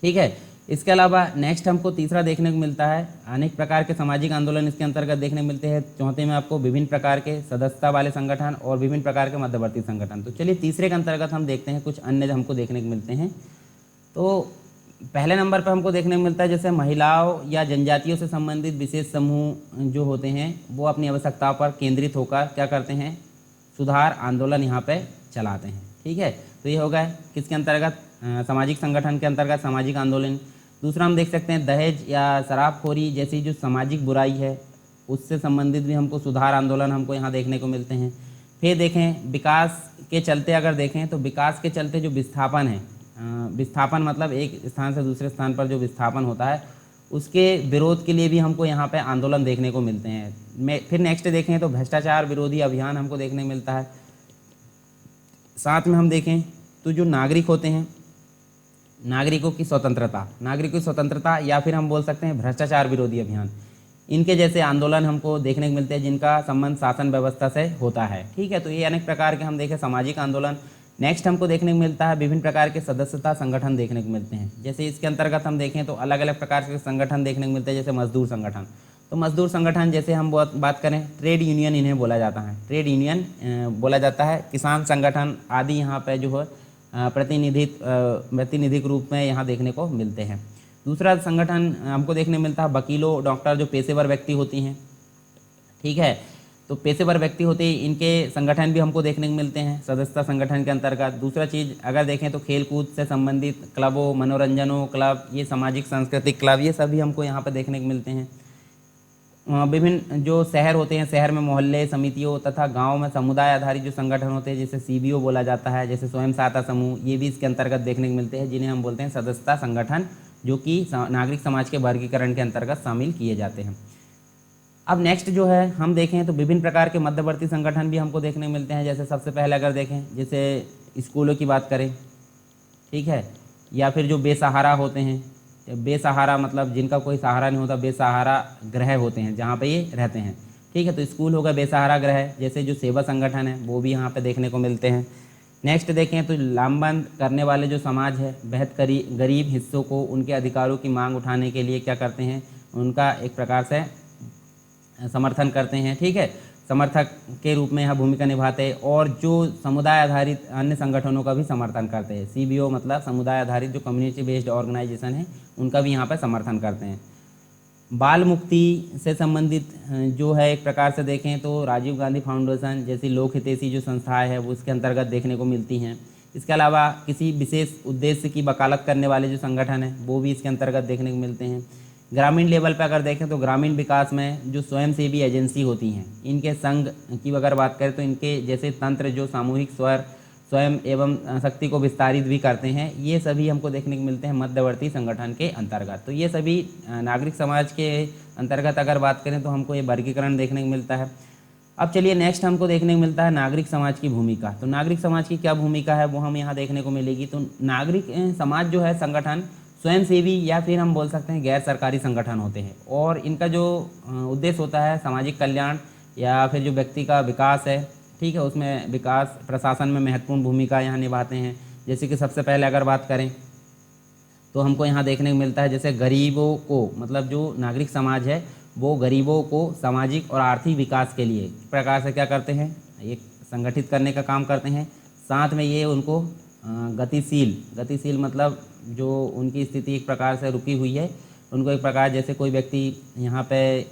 ठीक है। इसके अलावा नेक्स्ट हमको तीसरा देखने को मिलता है अनेक प्रकार के सामाजिक आंदोलन इसके अंतर्गत देखने को मिलते हैं। चौथे में आपको विभिन्न प्रकार के सदस्यता वाले संगठन और विभिन्न प्रकार के मध्यवर्ती संगठन। तो चलिए तीसरे के अंतर्गत हम देखते हैं कुछ अन्य हमको देखने को मिलते हैं। तो पहले नंबर पर हमको देखने को मिलता है जैसे महिलाओं या जनजातियों से संबंधित विशेष समूह जो होते हैं वो अपनी आवश्यकताओं पर केंद्रित होकर क्या करते हैं, सुधार आंदोलन यहाँ पे चलाते हैं, ठीक है। तो ये हो गया किसके अंतर्गत, सामाजिक संगठन के अंतर्गत सामाजिक आंदोलन। दूसरा हम देख सकते हैं दहेज या शराबखोरी जैसी जो सामाजिक बुराई है उससे संबंधित भी हमको सुधार आंदोलन हमको यहाँ देखने को मिलते हैं। फिर देखें विकास के चलते, अगर देखें तो विकास के चलते जो विस्थापन है, विस्थापन मतलब एक स्थान से दूसरे स्थान पर जो विस्थापन होता है उसके विरोध के लिए भी हमको यहाँ पे आंदोलन देखने को मिलते हैं। फिर नेक्स्ट देखें तो भ्रष्टाचार विरोधी अभियान हमको देखने को मिलता है। साथ में हम देखें तो जो नागरिक होते हैं, नागरिकों की स्वतंत्रता या फिर हम बोल सकते हैं भ्रष्टाचार विरोधी अभियान, इनके जैसे आंदोलन हमको देखने को मिलते हैं जिनका संबंध शासन व्यवस्था से होता है, ठीक है। तो ये अनेक प्रकार के हम देखें सामाजिक आंदोलन। नेक्स्ट हमको देखने को मिलता है विभिन्न प्रकार के सदस्यता संगठन देखने को मिलते हैं। जैसे इसके अंतर्गत हम देखें तो अलग अलग प्रकार के संगठन देखने को मिलते हैं, जैसे मजदूर संगठन। तो मजदूर संगठन जैसे हम बात करें ट्रेड यूनियन इन्हें बोला जाता है, ट्रेड यूनियन बोला जाता है। किसान संगठन आदि यहाँ पे जो है प्रतिनिधिक रूप में यहाँ देखने को मिलते हैं। दूसरा संगठन हमको देखने मिलता है वकीलों, डॉक्टर, जो पेशेवर व्यक्ति होती हैं, ठीक है। तो पेशेवर व्यक्ति होते हैं, इनके संगठन भी हमको देखने को मिलते हैं सदस्यता संगठन के अंतर्गत। दूसरा चीज़ अगर देखें तो खेल कूद से संबंधित क्लबों, मनोरंजनों क्लब, ये सामाजिक सांस्कृतिक क्लब, ये सभी हमको यहाँ पर देखने को मिलते हैं। विभिन्न जो शहर होते हैं, शहर में मोहल्ले समितियों तथा गांव में समुदाय आधारित जो संगठन होते हैं जैसे सीबीओ बोला जाता है, जैसे स्वयं सहायता समूह, ये भी इसके अंतर्गत देखने को मिलते हैं, जिन्हें हम बोलते हैं सदस्यता संगठन, जो कि नागरिक समाज के वर्गीकरण के अंतर्गत शामिल किए जाते हैं। अब नेक्स्ट जो है हम देखें तो विभिन्न प्रकार के मध्यवर्ती संगठन भी हमको देखने को मिलते हैं। जैसे सबसे पहले अगर देखें जैसे स्कूलों की बात करें, ठीक है, या फिर जो बेसहारा होते हैं, बेसहारा मतलब जिनका कोई सहारा नहीं होता, बेसहारा गृह होते हैं जहाँ पे ये रहते हैं, ठीक है। तो स्कूल होगा बेसहारा गृह। जैसे जो सेवा संगठन है वो भी यहाँ पे देखने को मिलते हैं। नेक्स्ट देखें तो लामबंद करने वाले जो समाज है बेहद गरीब हिस्सों को उनके अधिकारों की मांग उठाने के लिए क्या करते हैं, उनका एक प्रकार से समर्थन करते हैं, ठीक है, समर्थक के रूप में यहाँ भूमिका निभाते हैं। और जो समुदाय आधारित अन्य संगठनों का भी समर्थन करते हैं, सीबीओ मतलब समुदाय आधारित जो कम्युनिटी बेस्ड ऑर्गेनाइजेशन है उनका भी यहाँ पर समर्थन करते हैं। बाल मुक्ति से संबंधित जो है एक प्रकार से देखें तो राजीव गांधी फाउंडेशन जैसी लोक हितैषी जो संस्थाएं हैं वो इसके अंतर्गत देखने को मिलती हैं। इसके अलावा किसी विशेष उद्देश्य की वकालत करने वाले जो संगठन हैं वो भी इसके अंतर्गत देखने को मिलते हैं। ग्रामीण लेवल पे अगर देखें तो ग्रामीण विकास में जो स्वयंसेवी एजेंसी होती हैं, इनके संघ की अगर बात करें तो इनके जैसे तंत्र जो सामूहिक स्वयं एवं शक्ति को विस्तारित भी करते हैं, ये सभी हमको देखने को मिलते हैं मध्यवर्ती संगठन के अंतर्गत। तो ये सभी नागरिक समाज के अंतर्गत अगर बात करें तो हमको ये वर्गीकरण देखने को मिलता है। अब चलिए नेक्स्ट हमको देखने को मिलता है नागरिक समाज की भूमिका। तो नागरिक समाज की क्या भूमिका है वो हम यहाँ देखने को मिलेगी। तो नागरिक समाज जो है संगठन स्वयंसेवी या फिर हम बोल सकते हैं गैर सरकारी संगठन होते हैं, और इनका जो उद्देश्य होता है सामाजिक कल्याण या फिर जो व्यक्ति का विकास है, ठीक है, उसमें विकास प्रशासन में महत्वपूर्ण भूमिका यहाँ निभाते हैं। जैसे कि सबसे पहले अगर बात करें तो हमको यहाँ देखने को मिलता है जैसे गरीबों को, मतलब जो नागरिक समाज है वो गरीबों को सामाजिक और आर्थिक विकास के लिए इस प्रकार से क्या करते हैं, एक संगठित करने का काम करते हैं। साथ में ये उनको गतिशील मतलब जो उनकी स्थिति एक प्रकार से रुकी हुई है, उनको एक प्रकार जैसे कोई व्यक्ति यहाँ पे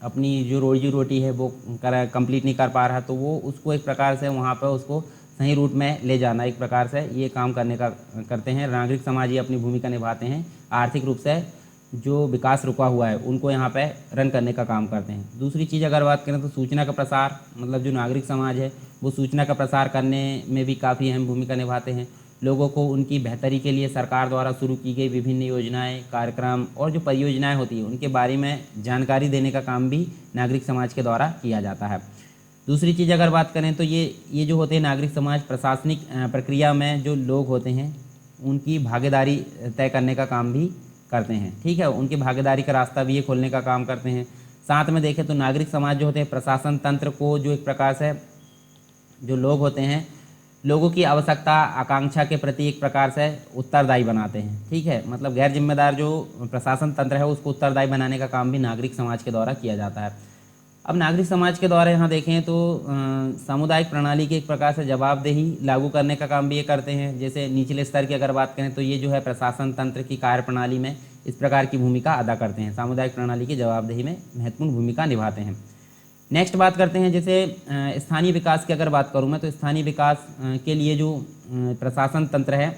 अपनी जो रोजी रोटी है वो कंप्लीट नहीं कर पा रहा, तो वो उसको एक प्रकार से वहाँ पे उसको सही रूट में ले जाना, एक प्रकार से ये काम करने का करते हैं। नागरिक समाज ये अपनी भूमिका निभाते हैं। आर्थिक रूप से जो विकास रुका हुआ है उनको यहाँ पे रन करने का काम करते हैं। दूसरी चीज़ अगर बात करें तो सूचना का प्रसार, मतलब जो नागरिक समाज है वो सूचना का प्रसार करने में भी काफ़ी अहम भूमिका निभाते हैं। लोगों को उनकी बेहतरी के लिए सरकार द्वारा शुरू की गई विभिन्न योजनाएं, कार्यक्रम और जो परियोजनाएं होती हैं उनके बारे में जानकारी देने का काम भी नागरिक समाज के द्वारा किया जाता है। दूसरी चीज़ अगर बात करें तो ये जो होते हैं नागरिक समाज प्रशासनिक प्रक्रिया में जो लोग होते हैं उनकी भागीदारी तय करने का काम भी करते हैं, ठीक है, उनकी भागीदारी का रास्ता भी ये खोलने का काम करते हैं। साथ में देखें तो नागरिक समाज जो होते हैं प्रशासन तंत्र को जो एक प्रकार से जो लोग होते हैं लोगों की आवश्यकता आकांक्षा के प्रति एक प्रकार से उत्तरदायी बनाते हैं, ठीक है, मतलब गैर जिम्मेदार जो प्रशासन तंत्र है उसको उत्तरदायी बनाने का काम भी नागरिक समाज के द्वारा किया जाता है। अब नागरिक समाज के द्वारा यहाँ देखें तो सामुदायिक प्रणाली के एक प्रकार से जवाबदेही लागू करने का काम भी ये करते हैं। जैसे निचले स्तर की अगर बात करें तो ये जो है प्रशासन तंत्र की कार्य प्रणाली में इस प्रकार की भूमिका अदा करते हैं, सामुदायिक प्रणाली की जवाबदेही में महत्वपूर्ण भूमिका निभाते हैं। नेक्स्ट बात करते हैं जैसे स्थानीय विकास की अगर बात करूँ मैं तो स्थानीय विकास के लिए जो प्रशासन तंत्र है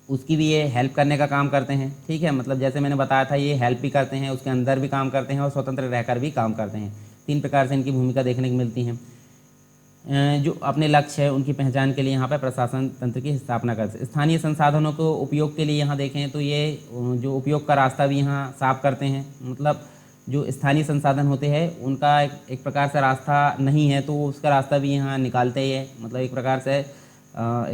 उसकी भी ये हेल्प करने का काम करते हैं, ठीक है, मतलब जैसे मैंने बताया था ये हेल्प भी करते हैं, उसके अंदर भी काम करते हैं और स्वतंत्र रहकर भी काम करते हैं। 3 प्रकार से इनकी भूमिका देखने को मिलती हैं। जो अपने लक्ष्य है उनकी पहचान के लिए यहाँ पर प्रशासन तंत्र की स्थापना करते हैं। स्थानीय संसाधनों को उपयोग के लिए यहाँ देखें तो ये जो उपयोग का रास्ता भी यहाँ साफ करते हैं, मतलब जो स्थानीय संसाधन होते हैं उनका एक प्रकार से रास्ता नहीं है तो उसका रास्ता भी यहाँ निकालते ही है, मतलब एक प्रकार से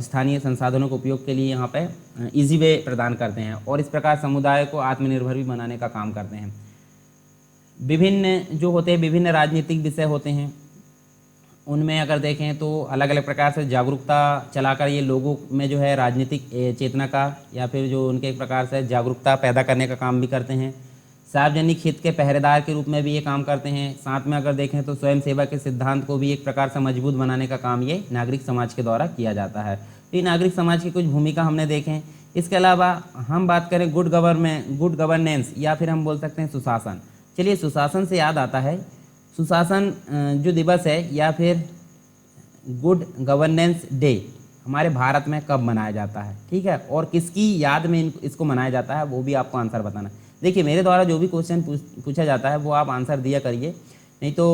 स्थानीय संसाधनों के उपयोग के लिए यहाँ पे इजी वे प्रदान करते हैं और इस प्रकार समुदाय को आत्मनिर्भर भी बनाने का काम करते हैं। विभिन्न जो होते हैं विभिन्न राजनीतिक विषय होते हैं उनमें अगर देखें तो अलग अलग प्रकार से जागरूकता चलाकर ये लोगों में जो है राजनीतिक चेतना का या फिर जो उनके एक प्रकार से जागरूकता पैदा करने का काम भी करते हैं। सार्वजनिक हित के पहरेदार के रूप में भी ये काम करते हैं। साथ में अगर देखें तो स्वयं सेवा के सिद्धांत को भी एक प्रकार से मजबूत बनाने का काम ये नागरिक समाज के द्वारा किया जाता है। तो ये नागरिक समाज की कुछ भूमिका हमने देखें। इसके अलावा हम बात करें गुड गवर्नेंस या फिर हम बोल सकते हैं सुशासन। चलिए सुशासन से याद आता है, सुशासन जो दिवस है या फिर गुड गवर्नेंस डे हमारे भारत में कब मनाया जाता है, ठीक है, और किसकी याद में इसको मनाया जाता है वो भी आपको आंसर बताना है। देखिए मेरे द्वारा जो भी क्वेश्चन पूछा जाता है वो आप आंसर दिया करिए, नहीं तो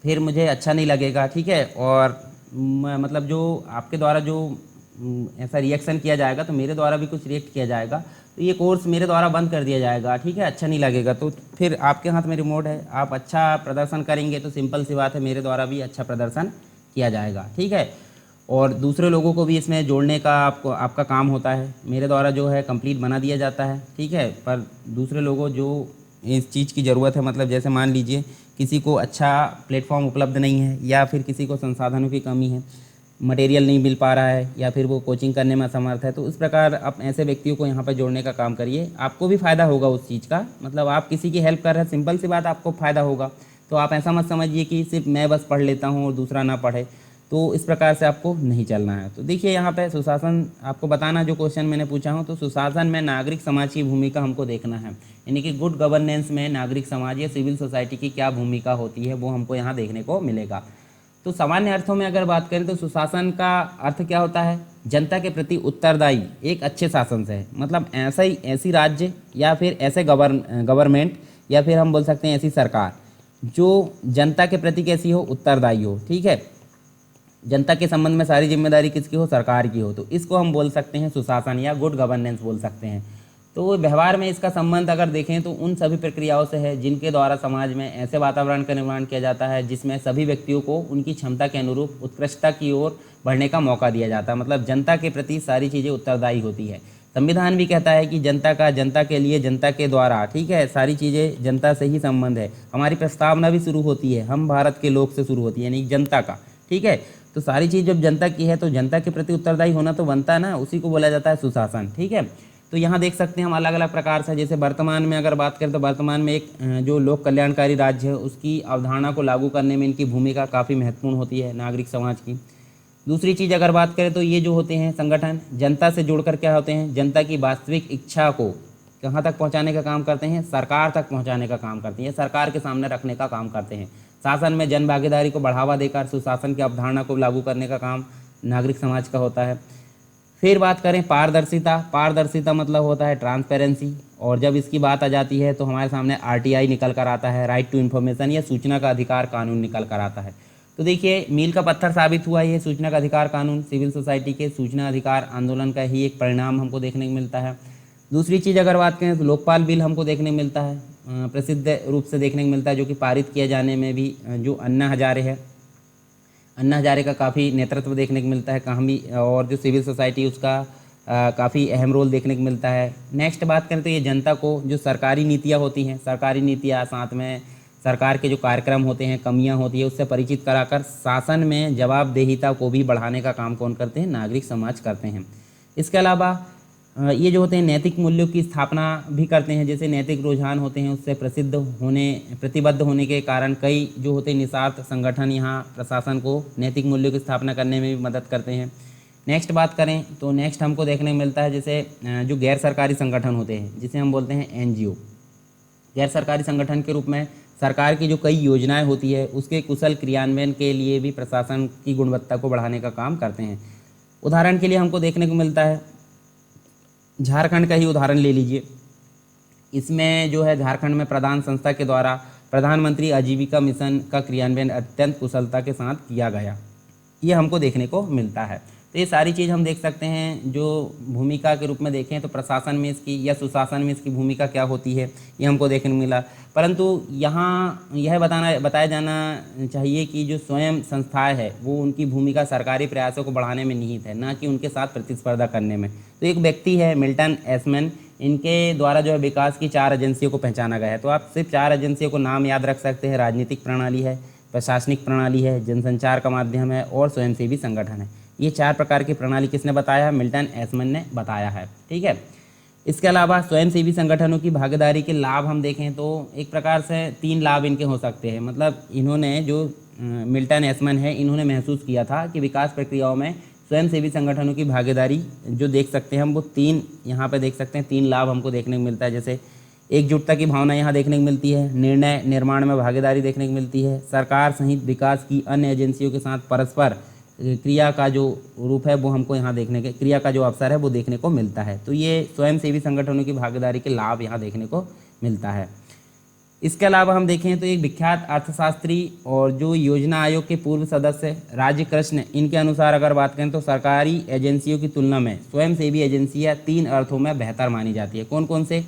फिर मुझे अच्छा नहीं लगेगा, ठीक है, और मतलब जो आपके द्वारा जो ऐसा रिएक्शन किया जाएगा तो मेरे द्वारा भी कुछ रिएक्ट किया जाएगा तो ये कोर्स मेरे द्वारा बंद कर दिया जाएगा, ठीक है, अच्छा नहीं लगेगा। तो फिर आपके हाथ में रिमोट है, आप अच्छा प्रदर्शन करेंगे तो सिंपल सी बात है मेरे द्वारा भी अच्छा प्रदर्शन किया जाएगा, ठीक है, और दूसरे लोगों को भी इसमें जोड़ने का आपका काम होता है। मेरे द्वारा जो है कंप्लीट बना दिया जाता है, ठीक है, पर दूसरे लोगों जो इस चीज़ की ज़रूरत है, मतलब जैसे मान लीजिए किसी को अच्छा प्लेटफॉर्म उपलब्ध नहीं है या फिर किसी को संसाधनों की कमी है, मटेरियल नहीं मिल पा रहा है या फिर वो कोचिंग करने में असमर्थ है, तो इस प्रकार आप ऐसे व्यक्तियों को यहाँ पर जोड़ने का काम करिए, आपको भी फ़ायदा होगा उस चीज़ का, मतलब आप किसी की हेल्प कर रहे हैं, सिंपल सी बात आपको फ़ायदा होगा। तो आप ऐसा मत समझिए कि सिर्फ मैं बस पढ़ लेता हूँ और दूसरा ना पढ़े, तो इस प्रकार से आपको नहीं चलना है। तो देखिए यहाँ पे सुशासन आपको बताना जो क्वेश्चन मैंने पूछा हूँ, तो सुशासन में नागरिक समाज की भूमिका हमको देखना है, यानी कि गुड गवर्नेंस में नागरिक समाज या सिविल सोसाइटी की क्या भूमिका होती है वो हमको यहाँ देखने को मिलेगा। तो सामान्य अर्थों में अगर बात करें तो सुशासन का अर्थ क्या होता है, जनता के प्रति उत्तरदायी एक अच्छे शासन से है। मतलब ऐसी राज्य या फिर ऐसे गवर्नमेंट या फिर हम बोल सकते हैं ऐसी सरकार जो जनता के प्रति कैसी हो, उत्तरदायी हो। ठीक है, जनता के संबंध में सारी जिम्मेदारी किसकी हो, सरकार की हो। तो इसको हम बोल सकते हैं सुशासन या गुड गवर्नेंस बोल सकते हैं। तो व्यवहार में इसका संबंध अगर देखें तो उन सभी प्रक्रियाओं से है जिनके द्वारा समाज में ऐसे वातावरण का निर्माण किया जाता है जिसमें सभी व्यक्तियों को उनकी क्षमता के अनुरूप उत्कृष्टता की ओर बढ़ने का मौका दिया जाता है। मतलब जनता के प्रति सारी चीज़ें उत्तरदायी होती है। संविधान भी कहता है कि जनता के लिए, जनता के द्वारा, ठीक है, सारी चीज़ें जनता से ही संबंध है। हमारी प्रस्तावना भी शुरू होती है हम भारत के लोग से शुरू होती है, यानी जनता का। ठीक है, तो सारी चीज़ जब जनता की है तो जनता के प्रति उत्तरदायी होना तो बनता है ना, उसी को बोला जाता है सुशासन। ठीक है, तो यहाँ देख सकते हैं हम अलग अलग प्रकार से, जैसे वर्तमान में अगर बात करें तो वर्तमान में एक जो लोक कल्याणकारी राज्य है उसकी अवधारणा को लागू करने में इनकी भूमिका काफ़ी महत्वपूर्ण होती है नागरिक समाज की। दूसरी चीज़ अगर बात करें तो ये जो होते हैं संगठन जनता से जुड़कर क्या होते हैं, जनता की वास्तविक इच्छा को कहाँ तक पहुँचाने का काम करते हैं, सरकार तक पहुँचाने का काम करते हैं, सरकार के सामने रखने का काम करते हैं। शासन में जन भागीदारी को बढ़ावा देकर सुशासन की अवधारणा को लागू करने का काम नागरिक समाज का होता है। फिर बात करें पारदर्शिता, पारदर्शिता मतलब होता है ट्रांसपेरेंसी, और जब इसकी बात आ जाती है तो हमारे सामने आरटीआई निकल कर आता है, राइट टू इन्फॉर्मेशन या सूचना का अधिकार कानून निकल कर आता है। तो देखिए मील का पत्थर साबित हुआ ये सूचना का अधिकार कानून, सिविल सोसाइटी के सूचना अधिकार आंदोलन का ही एक परिणाम हमको देखने को मिलता है। दूसरी चीज़ अगर बात करें तो लोकपाल बिल हमको देखने को मिलता है, प्रसिद्ध रूप से देखने को मिलता है, जो कि पारित किए जाने में भी जो अन्ना हजारे है, अन्ना हजारे का काफ़ी नेतृत्व देखने को मिलता है कहाँ भी, और जो सिविल सोसाइटी उसका काफ़ी अहम रोल देखने को मिलता है। नेक्स्ट बात करें तो ये जनता को जो सरकारी नीतियाँ होती हैं, सरकारी नीतियाँ साथ में सरकार के जो कार्यक्रम होते हैं, कमियां होती है, उससे परिचित कराकर शासन में जवाबदेहिता को भी बढ़ाने का काम कौन करते हैं, नागरिक समाज करते हैं। इसके अलावा ये जो होते हैं नैतिक मूल्यों की स्थापना भी करते हैं। जैसे नैतिक रुझान होते हैं उससे प्रतिबद्ध होने के कारण कई जो होते हैं निस्वार्थ संगठन यहाँ प्रशासन को नैतिक मूल्यों की स्थापना करने में भी मदद करते हैं। नेक्स्ट बात करें तो नेक्स्ट हमको देखने को मिलता है जैसे जो गैर सरकारी संगठन होते हैं जिसे हम बोलते हैं एनजीओ। गैर सरकारी संगठन के रूप में सरकार की जो कई योजनाएं होती है उसके कुशल क्रियान्वयन के लिए भी प्रशासन की गुणवत्ता को बढ़ाने का काम करते हैं। उदाहरण के लिए हमको देखने को मिलता है झारखंड का ही उदाहरण ले लीजिए। इसमें जो है झारखंड में प्रधान संस्था के द्वारा प्रधानमंत्री आजीविका मिशन का क्रियान्वयन अत्यंत कुशलता के साथ किया गया, ये हमको देखने को मिलता है। तो ये सारी चीज़ हम देख सकते हैं जो भूमिका के रूप में देखें तो प्रशासन में इसकी या सुशासन में इसकी भूमिका क्या होती है ये हमको देखने को मिला। परंतु यहाँ यह बताया जाना चाहिए कि जो स्वयं संस्थाएं है वो उनकी भूमिका सरकारी प्रयासों को बढ़ाने में निहित है, ना कि उनके साथ प्रतिस्पर्धा करने में। तो एक व्यक्ति है मिल्टन एसमैन, इनके द्वारा जो है विकास की 4 एजेंसियों को पहचाना गया है। तो आप सिर्फ 4 एजेंसियों को नाम याद रख सकते हैं, राजनीतिक प्रणाली है, प्रशासनिक प्रणाली है, जनसंचार का माध्यम है और स्वयंसेवी संगठन है। ये 4 प्रकार की प्रणाली किसने बताया है, मिल्टन एसमैन ने बताया है। ठीक है, इसके अलावा स्वयंसेवी संगठनों की भागीदारी के लाभ हम देखें तो एक प्रकार से 3 लाभ इनके हो सकते हैं। मतलब इन्होंने जो मिल्टन एसमैन है इन्होंने महसूस किया था कि विकास प्रक्रियाओं में स्वयंसेवी संगठनों की भागीदारी जो देख सकते हैं हम वो 3 यहाँ पे देख सकते हैं 3 लाभ हमको देखने को मिलता है। जैसे एकजुटता की भावना यहाँ देखने को मिलती है, निर्णय निर्माण में भागीदारी देखने को मिलती है, सरकार सहित विकास की अन्य एजेंसियों के साथ परस्पर क्रिया का जो रूप है वो हमको यहाँ देखने के क्रिया का जो अवसर है वो देखने को मिलता है। तो ये स्वयंसेवी संगठनों की भागीदारी के लाभ यहाँ देखने को मिलता है। इसके अलावा हम देखें तो एक विख्यात अर्थशास्त्री और जो योजना आयोग के पूर्व सदस्य राज्य कृष्ण, इनके अनुसार अगर बात करें तो सरकारी एजेंसियों की तुलना में स्वयंसेवी एजेंसियाँ 3 अर्थों में बेहतर मानी जाती है। कौन कौन से?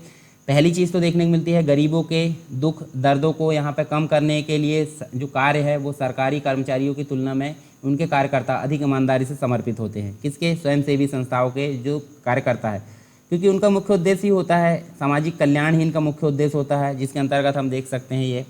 पहली चीज़ तो देखने को मिलती है गरीबों के दुख दर्दों को यहाँ पे कम करने के लिए जो कार्य है वो सरकारी कर्मचारियों की तुलना में उनके कार्यकर्ता अधिक ईमानदारी से समर्पित होते हैं। किसके? स्वयंसेवी संस्थाओं के जो कार्यकर्ता है, क्योंकि उनका मुख्य उद्देश्य ही होता है सामाजिक कल्याण ही इनका मुख्य उद्देश्य होता है, जिसके अंतर्गत हम देख सकते हैं ये।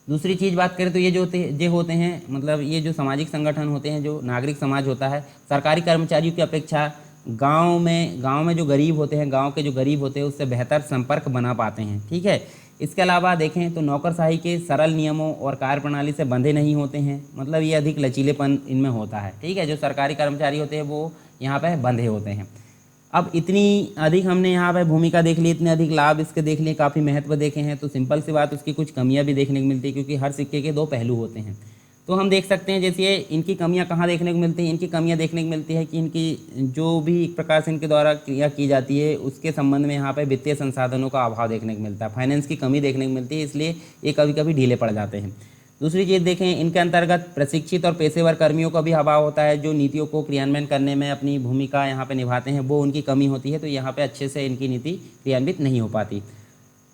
दूसरी चीज़ बात करें तो ये जो होते हैं मतलब ये जो सामाजिक संगठन होते हैं, जो नागरिक समाज होता है, सरकारी कर्मचारियों की अपेक्षा गांव में जो गरीब होते हैं, गांव के जो गरीब होते हैं उससे बेहतर संपर्क बना पाते हैं। ठीक है, इसके अलावा देखें तो नौकरशाही के सरल नियमों और कार्यप्रणाली से बंधे नहीं होते हैं, मतलब ये अधिक लचीलेपन इनमें होता है। ठीक है, जो सरकारी कर्मचारी होते हैं वो यहाँ पे बंधे होते हैं। अब इतनी अधिक हमने यहाँ पे भूमिका देख ली, इतने अधिक लाभ इसके देख लिए, काफ़ी महत्व देखे हैं, तो सिंपल सी बात उसकी कुछ कमियाँ भी देखने को मिलती है, क्योंकि हर सिक्के के 2 पहलू होते हैं। तो हम देख सकते हैं जैसे इनकी कमियां कहाँ देखने को मिलती हैं। इनकी कमियां देखने को मिलती है कि इनकी जो भी एक प्रकार से इनके द्वारा क्रिया की जाती है उसके संबंध में यहाँ पे वित्तीय संसाधनों का अभाव देखने को मिलता है, फाइनेंस की कमी देखने को मिलती है, इसलिए ये कभी कभी ढीले पड़ जाते हैं। दूसरी चीज़ देखें, इनके अंतर्गत प्रशिक्षित और पेशेवर कर्मियों का भी अभाव होता है, जो नीतियों को क्रियान्वयन करने में अपनी भूमिका यहाँ पे निभाते हैं, वो उनकी कमी होती है, तो यहाँ पे अच्छे से इनकी नीति क्रियान्वित नहीं हो पाती।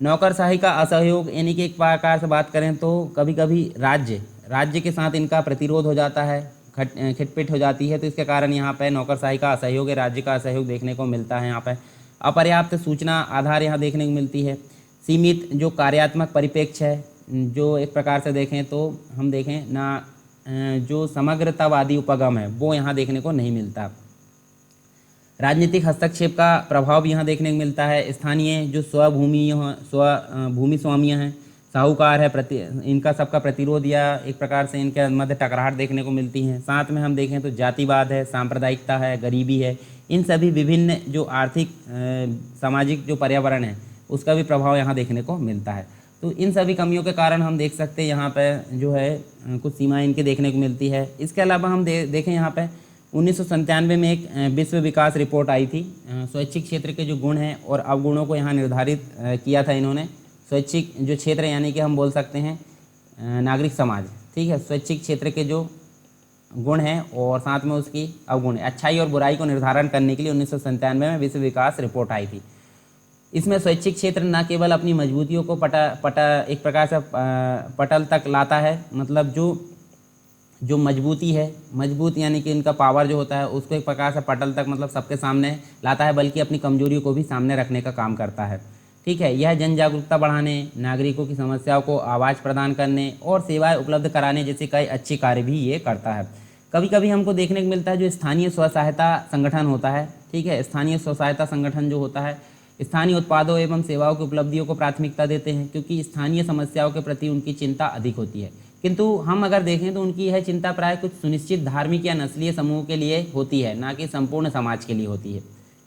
नौकरशाही का असहयोग, यानी कि एक प्रकार से बात करें तो कभी कभी राज्य के साथ इनका प्रतिरोध हो जाता है, खिटपिट हो जाती है, तो इसके कारण यहाँ पे नौकरशाही का असहयोग है, राज्य का असहयोग देखने को मिलता है। यहाँ पे अपर्याप्त सूचना आधार यहाँ देखने को मिलती है। सीमित जो कार्यात्मक परिप्रेक्ष्य है, जो एक प्रकार से देखें तो हम देखें ना, जो समग्रतावादी उपगम है वो यहाँ देखने को नहीं मिलता। राजनीतिक हस्तक्षेप का प्रभाव भी यहाँ देखने को मिलता है। स्थानीय जो भूमि स्वामी हैं, साहूकार है, इनका सबका प्रतिरोध या एक प्रकार से इनके मध्य टकराहट देखने को मिलती है। साथ में हम देखें तो जातिवाद है, सांप्रदायिकता है, गरीबी है, इन सभी विभिन्न जो आर्थिक सामाजिक जो पर्यावरण है उसका भी प्रभाव यहाँ देखने को मिलता है। तो इन सभी कमियों के कारण हम देख सकते हैं यहाँ पे जो है कुछ सीमाएँ इनकी देखने को मिलती है। इसके अलावा हम देखें यहाँ पे 1997 में एक विश्व विकास रिपोर्ट आई थी। स्वैच्छिक क्षेत्र के जो गुण हैं और अवगुणों को यहाँ निर्धारित किया था इन्होंने। स्वैच्छिक जो क्षेत्र यानी कि हम बोल सकते हैं नागरिक समाज, ठीक है, स्वैच्छिक क्षेत्र के जो गुण हैं और साथ में उसकी अवगुण, अच्छाई और बुराई को निर्धारण करने के लिए 1997 में विश्व विकास रिपोर्ट आई थी। इसमें स्वैच्छिक क्षेत्र न केवल अपनी मजबूतियों को एक प्रकार से पटल तक लाता है, मतलब जो मजबूत यानी कि इनका पावर जो होता है उसको एक प्रकार से पटल तक मतलब सबके सामने लाता है, बल्कि अपनी कमजोरियों को भी सामने रखने का काम करता है। ठीक है, यह जन जागरूकता बढ़ाने, नागरिकों की समस्याओं को आवाज़ प्रदान करने और सेवाएं उपलब्ध कराने जैसे कई अच्छे कार्य भी ये करता है। कभी कभी हमको देखने को मिलता है जो स्थानीय स्व सहायता संगठन होता है, ठीक है, स्थानीय स्व सहायता संगठन जो होता है स्थानीय उत्पादों एवं सेवाओं की उपलब्धियों को प्राथमिकता देते हैं, क्योंकि स्थानीय समस्याओं के प्रति उनकी चिंता अधिक होती है। किंतु हम अगर देखें तो उनकी यह चिंता प्राय कुछ सुनिश्चित धार्मिक या नस्लीय समूह के लिए होती है, ना कि संपूर्ण समाज के लिए होती है।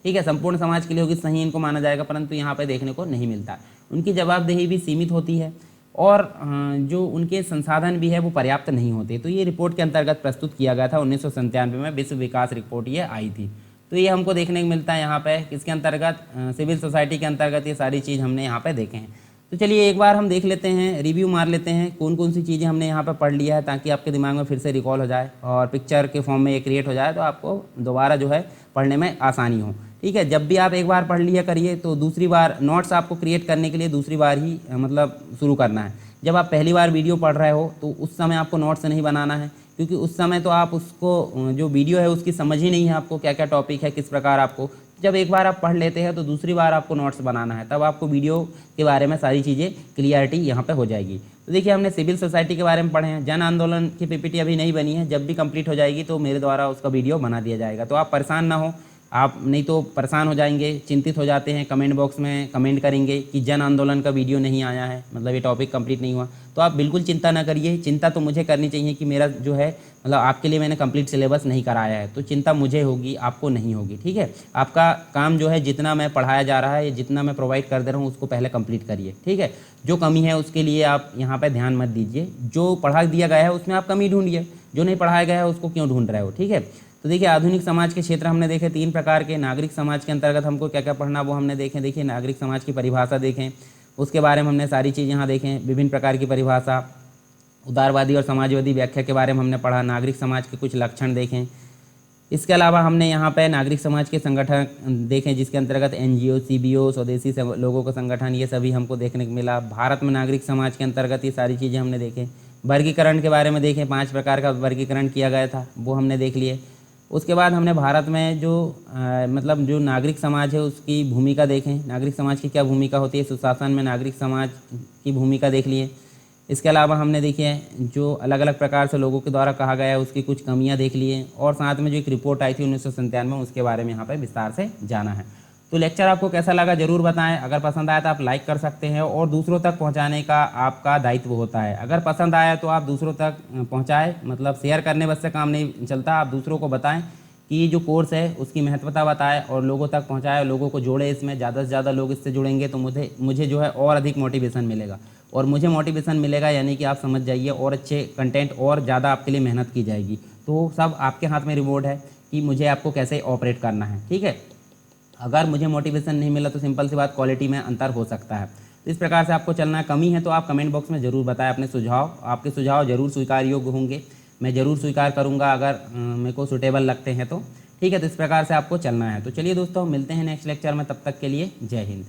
ठीक है, संपूर्ण समाज के लिए होगी सही इनको माना जाएगा, परंतु यहाँ पे देखने को नहीं मिलता। उनकी जवाबदेही भी सीमित होती है और जो उनके संसाधन भी है वो पर्याप्त नहीं होते। तो ये रिपोर्ट के अंतर्गत प्रस्तुत किया गया था 1997 में, विश्व विकास रिपोर्ट ये आई थी। तो ये हमको देखने को मिलता है यहाँ पे किसके अंतर्गत, सिविल सोसाइटी के अंतर्गत ये सारी चीज़ हमने यहाँ पे देखे हैं। तो चलिए एक बार हम देख लेते हैं, रिव्यू मार लेते हैं कौन कौन सी चीज़ें हमने यहाँ पे पढ़ लिया है, ताकि आपके दिमाग में फिर से रिकॉल हो जाए और पिक्चर के फॉर्म में ये क्रिएट हो जाए, तो आपको दोबारा जो है पढ़ने में आसानी हो। ठीक है, जब भी आप एक बार पढ़ लिया करिए तो दूसरी बार नोट्स आपको क्रिएट करने के लिए दूसरी बार ही मतलब शुरू करना है। जब आप पहली बार वीडियो पढ़ रहे हो तो उस समय आपको नोट्स नहीं बनाना है, क्योंकि उस समय तो आप उसको जो वीडियो है उसकी समझ ही नहीं है आपको क्या क्या टॉपिक है, किस प्रकार आपको। जब एक बार आप पढ़ लेते हैं तो दूसरी बार आपको नोट्स बनाना है, तब आपको वीडियो के बारे में सारी चीज़ें क्लियरिटी यहाँ पे हो जाएगी। तो देखिए हमने सिविल सोसाइटी के बारे में पढ़े हैं, जन आंदोलन की पीपीटी अभी नहीं बनी है, जब भी कंप्लीट हो जाएगी तो मेरे द्वारा उसका वीडियो बना दिया जाएगा। तो आप परेशान ना हो, आप नहीं तो परेशान हो जाएंगे, चिंतित हो जाते हैं, कमेंट बॉक्स में कमेंट करेंगे कि जन आंदोलन का वीडियो नहीं आया है, मतलब ये टॉपिक कंप्लीट नहीं हुआ। तो आप बिल्कुल चिंता ना करिए, चिंता तो मुझे करनी चाहिए कि मेरा जो है मतलब आपके लिए मैंने कंप्लीट सिलेबस नहीं कराया है, तो चिंता मुझे होगी, आपको नहीं होगी। ठीक है, आपका काम जो है जितना मैं पढ़ाया जा रहा है या जितना मैं प्रोवाइड कर दे रहा हूँ उसको पहले कंप्लीट करिए। ठीक है, जो कमी है उसके लिए आप यहाँ पर ध्यान मत दीजिए, जो पढ़ा दिया गया है उसमें आप कमी ढूंढिए, जो नहीं पढ़ाया गया है उसको क्यों ढूंढ रहे हो। ठीक है, तो देखिए आधुनिक समाज के क्षेत्र हमने देखे 3 प्रकार के। नागरिक समाज के अंतर्गत हमको क्या क्या पढ़ना वो हमने देखें। देखिए नागरिक समाज की परिभाषा देखें, उसके बारे में हमने सारी चीज़ यहाँ देखें, विभिन्न प्रकार की परिभाषा, उदारवादी और समाजवादी व्याख्या के बारे में हमने पढ़ा, नागरिक समाज के कुछ लक्षण देखें। इसके अलावा हमने यहाँ पे नागरिक समाज के संगठन देखें, जिसके अंतर्गत NGO, CBO, स्वदेशी लोगों का संगठन, ये सभी हमको देखने को मिला। भारत में नागरिक समाज के अंतर्गत ये सारी चीज़ें हमने देखें। वर्गीकरण के बारे में देखें, 5 प्रकार का वर्गीकरण किया गया था, वो हमने देख लिए। उसके बाद हमने भारत में जो मतलब जो नागरिक समाज है उसकी भूमिका देखें, नागरिक समाज की क्या भूमिका होती है, सुशासन में नागरिक समाज की भूमिका देख लिए। इसके अलावा हमने देखिए जो अलग अलग प्रकार से लोगों के द्वारा कहा गया है उसकी कुछ कमियां देख लिए, और साथ में जो एक रिपोर्ट आई थी 1997 में उसके बारे में यहाँ पर विस्तार से जाना है। तो लेक्चर आपको कैसा लगा ज़रूर बताएं। अगर पसंद आया तो आप लाइक कर सकते हैं और दूसरों तक पहुंचाने का आपका दायित्व होता है। अगर पसंद आया तो आप दूसरों तक पहुंचाएं, मतलब शेयर करने बस से काम नहीं चलता, आप दूसरों को बताएं कि जो कोर्स है उसकी महत्वता बताएं और लोगों तक पहुंचाएं, लोगों को जोड़े इसमें। ज़्यादा से ज़्यादा लोग इससे जुड़ेंगे तो मुझे जो है और अधिक मोटिवेशन मिलेगा और मुझे मोटिवेशन मिलेगा, यानी कि आप समझ जाइए, और अच्छे कंटेंट और ज़्यादा आपके लिए मेहनत की जाएगी। तो सब आपके हाथ में रिवॉर्ड है कि मुझे आपको कैसे ऑपरेट करना है, ठीक है। अगर मुझे मोटिवेशन नहीं मिला तो सिंपल सी बात, क्वालिटी में अंतर हो सकता है। तो इस प्रकार से आपको चलना है। कमी है तो आप कमेंट बॉक्स में ज़रूर बताएं अपने सुझाव, आपके सुझाव ज़रूर स्वीकार योग्य होंगे, मैं ज़रूर स्वीकार करूँगा अगर मेरे को सूटेबल लगते हैं तो, ठीक है। तो इस प्रकार से आपको चलना है। तो चलिए दोस्तों, मिलते हैं नेक्स्ट लेक्चर में, तब तक के लिए जय हिंद।